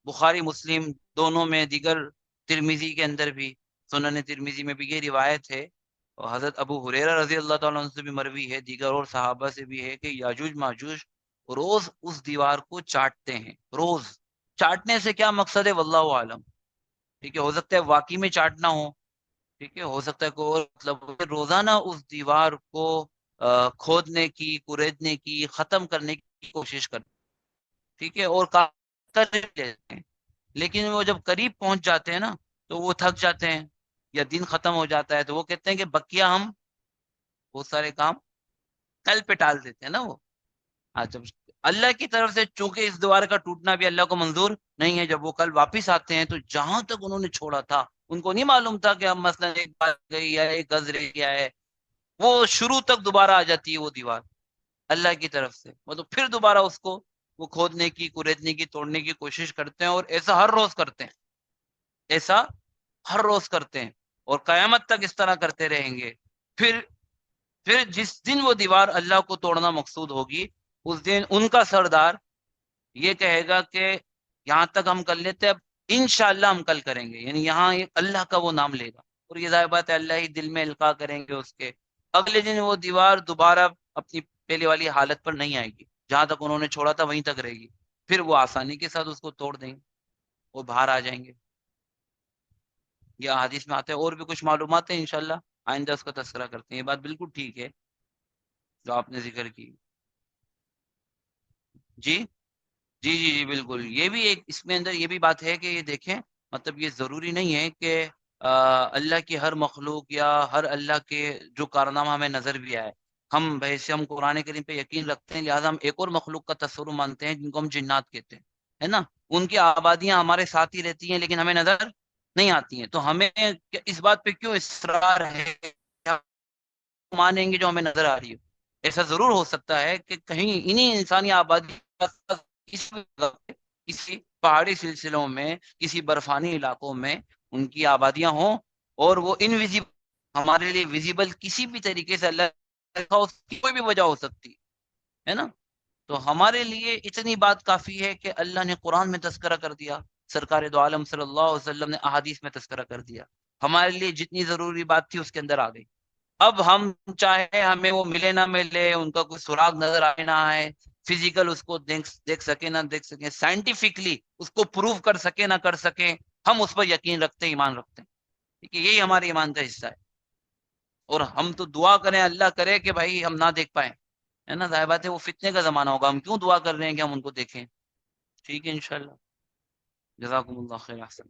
بخاری مسلم دونوں میں، دیگر ترمیزی کے اندر بھی، سنن ترمیزی میں بھی یہ روایت ہے، اور حضرت ابو ہریرہ رضی اللہ تعالیٰ عنہ سے بھی مروی ہے، دیگر اور صحابہ سے بھی ہے کہ یاجوج ماجوج روز اس دیوار کو چاٹتے ہیں. روز چاٹنے سے کیا مقصد ہے واللہ عالم. ٹھیک ہے، ہو سکتا ہے واقعی میں چاٹنا ہو، ٹھیک ہے، ہو سکتا ہے کوئی اور مطلب. روزانہ اس دیوار کو کھودنے کی، کریدنے کی، ختم کرنے کی کوشش کرتے، ٹھیک ہے، اور کر لیتے ہیں. لیکن وہ جب قریب پہنچ جاتے ہیں نا تو وہ تھک جاتے ہیں یا دن ختم ہو جاتا ہے، تو وہ کہتے ہیں کہ بقیہ ہم بہت سارے کام کل پہ ٹال دیتے ہیں نا وہ. جب اللہ کی طرف سے، چونکہ اس دیوار کا ٹوٹنا بھی اللہ کو منظور نہیں ہے، جب وہ کل واپس آتے ہیں تو جہاں تک انہوں نے چھوڑا تھا ان کو نہیں معلوم تھا کہ اب مثلا ایک بات گئی یا ایک گز رہ گیا ہے، وہ شروع تک دوبارہ آ جاتی ہے وہ دیوار اللہ کی طرف سے. مطلب پھر دوبارہ اس کو وہ کھودنے کی، کریدنے کی، توڑنے کی کوشش کرتے ہیں، اور ایسا ہر روز کرتے ہیں، ایسا ہر روز کرتے ہیں، اور قیامت تک اس طرح کرتے رہیں گے. پھر جس دن وہ دیوار اللہ کو توڑنا مقصود ہوگی، اس دن ان کا سردار یہ کہے گا کہ یہاں تک ہم کر لیتے، اب انشاءاللہ ہم کل کریں گے. یعنی یہاں اللہ کا وہ نام لے گا، اور یہ ظاہر بات ہے اللہ ہی دل میں القاء کریں گے اس کے. اگلے دن وہ دیوار دوبارہ اپنی پہلے والی حالت پر نہیں آئے گی، جہاں تک انہوں نے چھوڑا تھا وہیں تک رہے گی. پھر وہ آسانی کے ساتھ اس کو توڑ دیں گے، وہ باہر آ جائیں گے. یہ حدیث میں آتے ہیں. اور بھی کچھ معلومات ہیں انشاءاللہ آئندہ اس کا تذکرہ کرتے ہیں. یہ بات بالکل ٹھیک ہے جو آپ نے ذکر کی. جی جی جی جی بالکل. یہ بھی ایک اس میں اندر یہ بھی بات ہے کہ یہ دیکھیں، مطلب یہ ضروری نہیں ہے کہ اللہ کی ہر مخلوق یا ہر اللہ کے جو کارنامہ ہمیں نظر بھی آئے. ہم ویسے ہم قرآن کریم پہ یقین رکھتے ہیں، لہٰذا ہم ایک اور مخلوق کا تصور مانتے ہیں جن کو ہم جنات کہتے ہیں، ہے نا. ان کی آبادیاں ہمارے ساتھ ہی رہتی ہیں لیکن ہمیں نظر نہیں آتی ہیں. تو ہمیں اس بات پہ کیوں اصرار ہے کہ مانیں گے جو ہمیں نظر آ رہی ہے. ایسا ضرور ہو سکتا ہے کہ کہیں انہی انسانی آبادی کسی پہاڑی سلسلوں میں، کسی برفانی علاقوں میں ان کی آبادیاں ہوں، اور وہ انویزیبل، ہمارے لیے ویزیبل کسی بھی طریقے سے اللہ کا، اس کی کوئی بھی وجہ ہو سکتی ہے نا. تو ہمارے لیے اتنی بات کافی ہے کہ اللہ نے قرآن میں تذکرہ کر دیا، سرکار دو عالم صلی اللہ علیہ وسلم نے احادیث میں تذکرہ کر دیا. ہمارے لیے جتنی ضروری بات تھی اس کے اندر آ گئی. اب ہم چاہے ہمیں وہ ملے نہ ملے، ان کا کوئی سراغ نظر آئے نہ آئے، فزیکل اس کو دیکھ سکے نہ دیکھ سکیں، سائنٹیفکلی اس کو پروف کر سکے نہ کر سکیں، ہم اس پر یقین رکھتے ہیں، ایمان رکھتے ہیں. ٹھیک ہے، یہی ہمارے ایمان کا حصہ ہے. اور ہم تو دعا کریں، اللہ کرے کہ بھائی ہم نہ دیکھ پائیں، ہے نا. ظاہر بات ہے وہ فتنے کا زمانہ ہوگا، ہم کیوں دعا کر رہے ہیں کہ ہم ان کو دیکھیں. ٹھیک ہے انشاءاللہ. جزاکم اللہ خیر. احسن.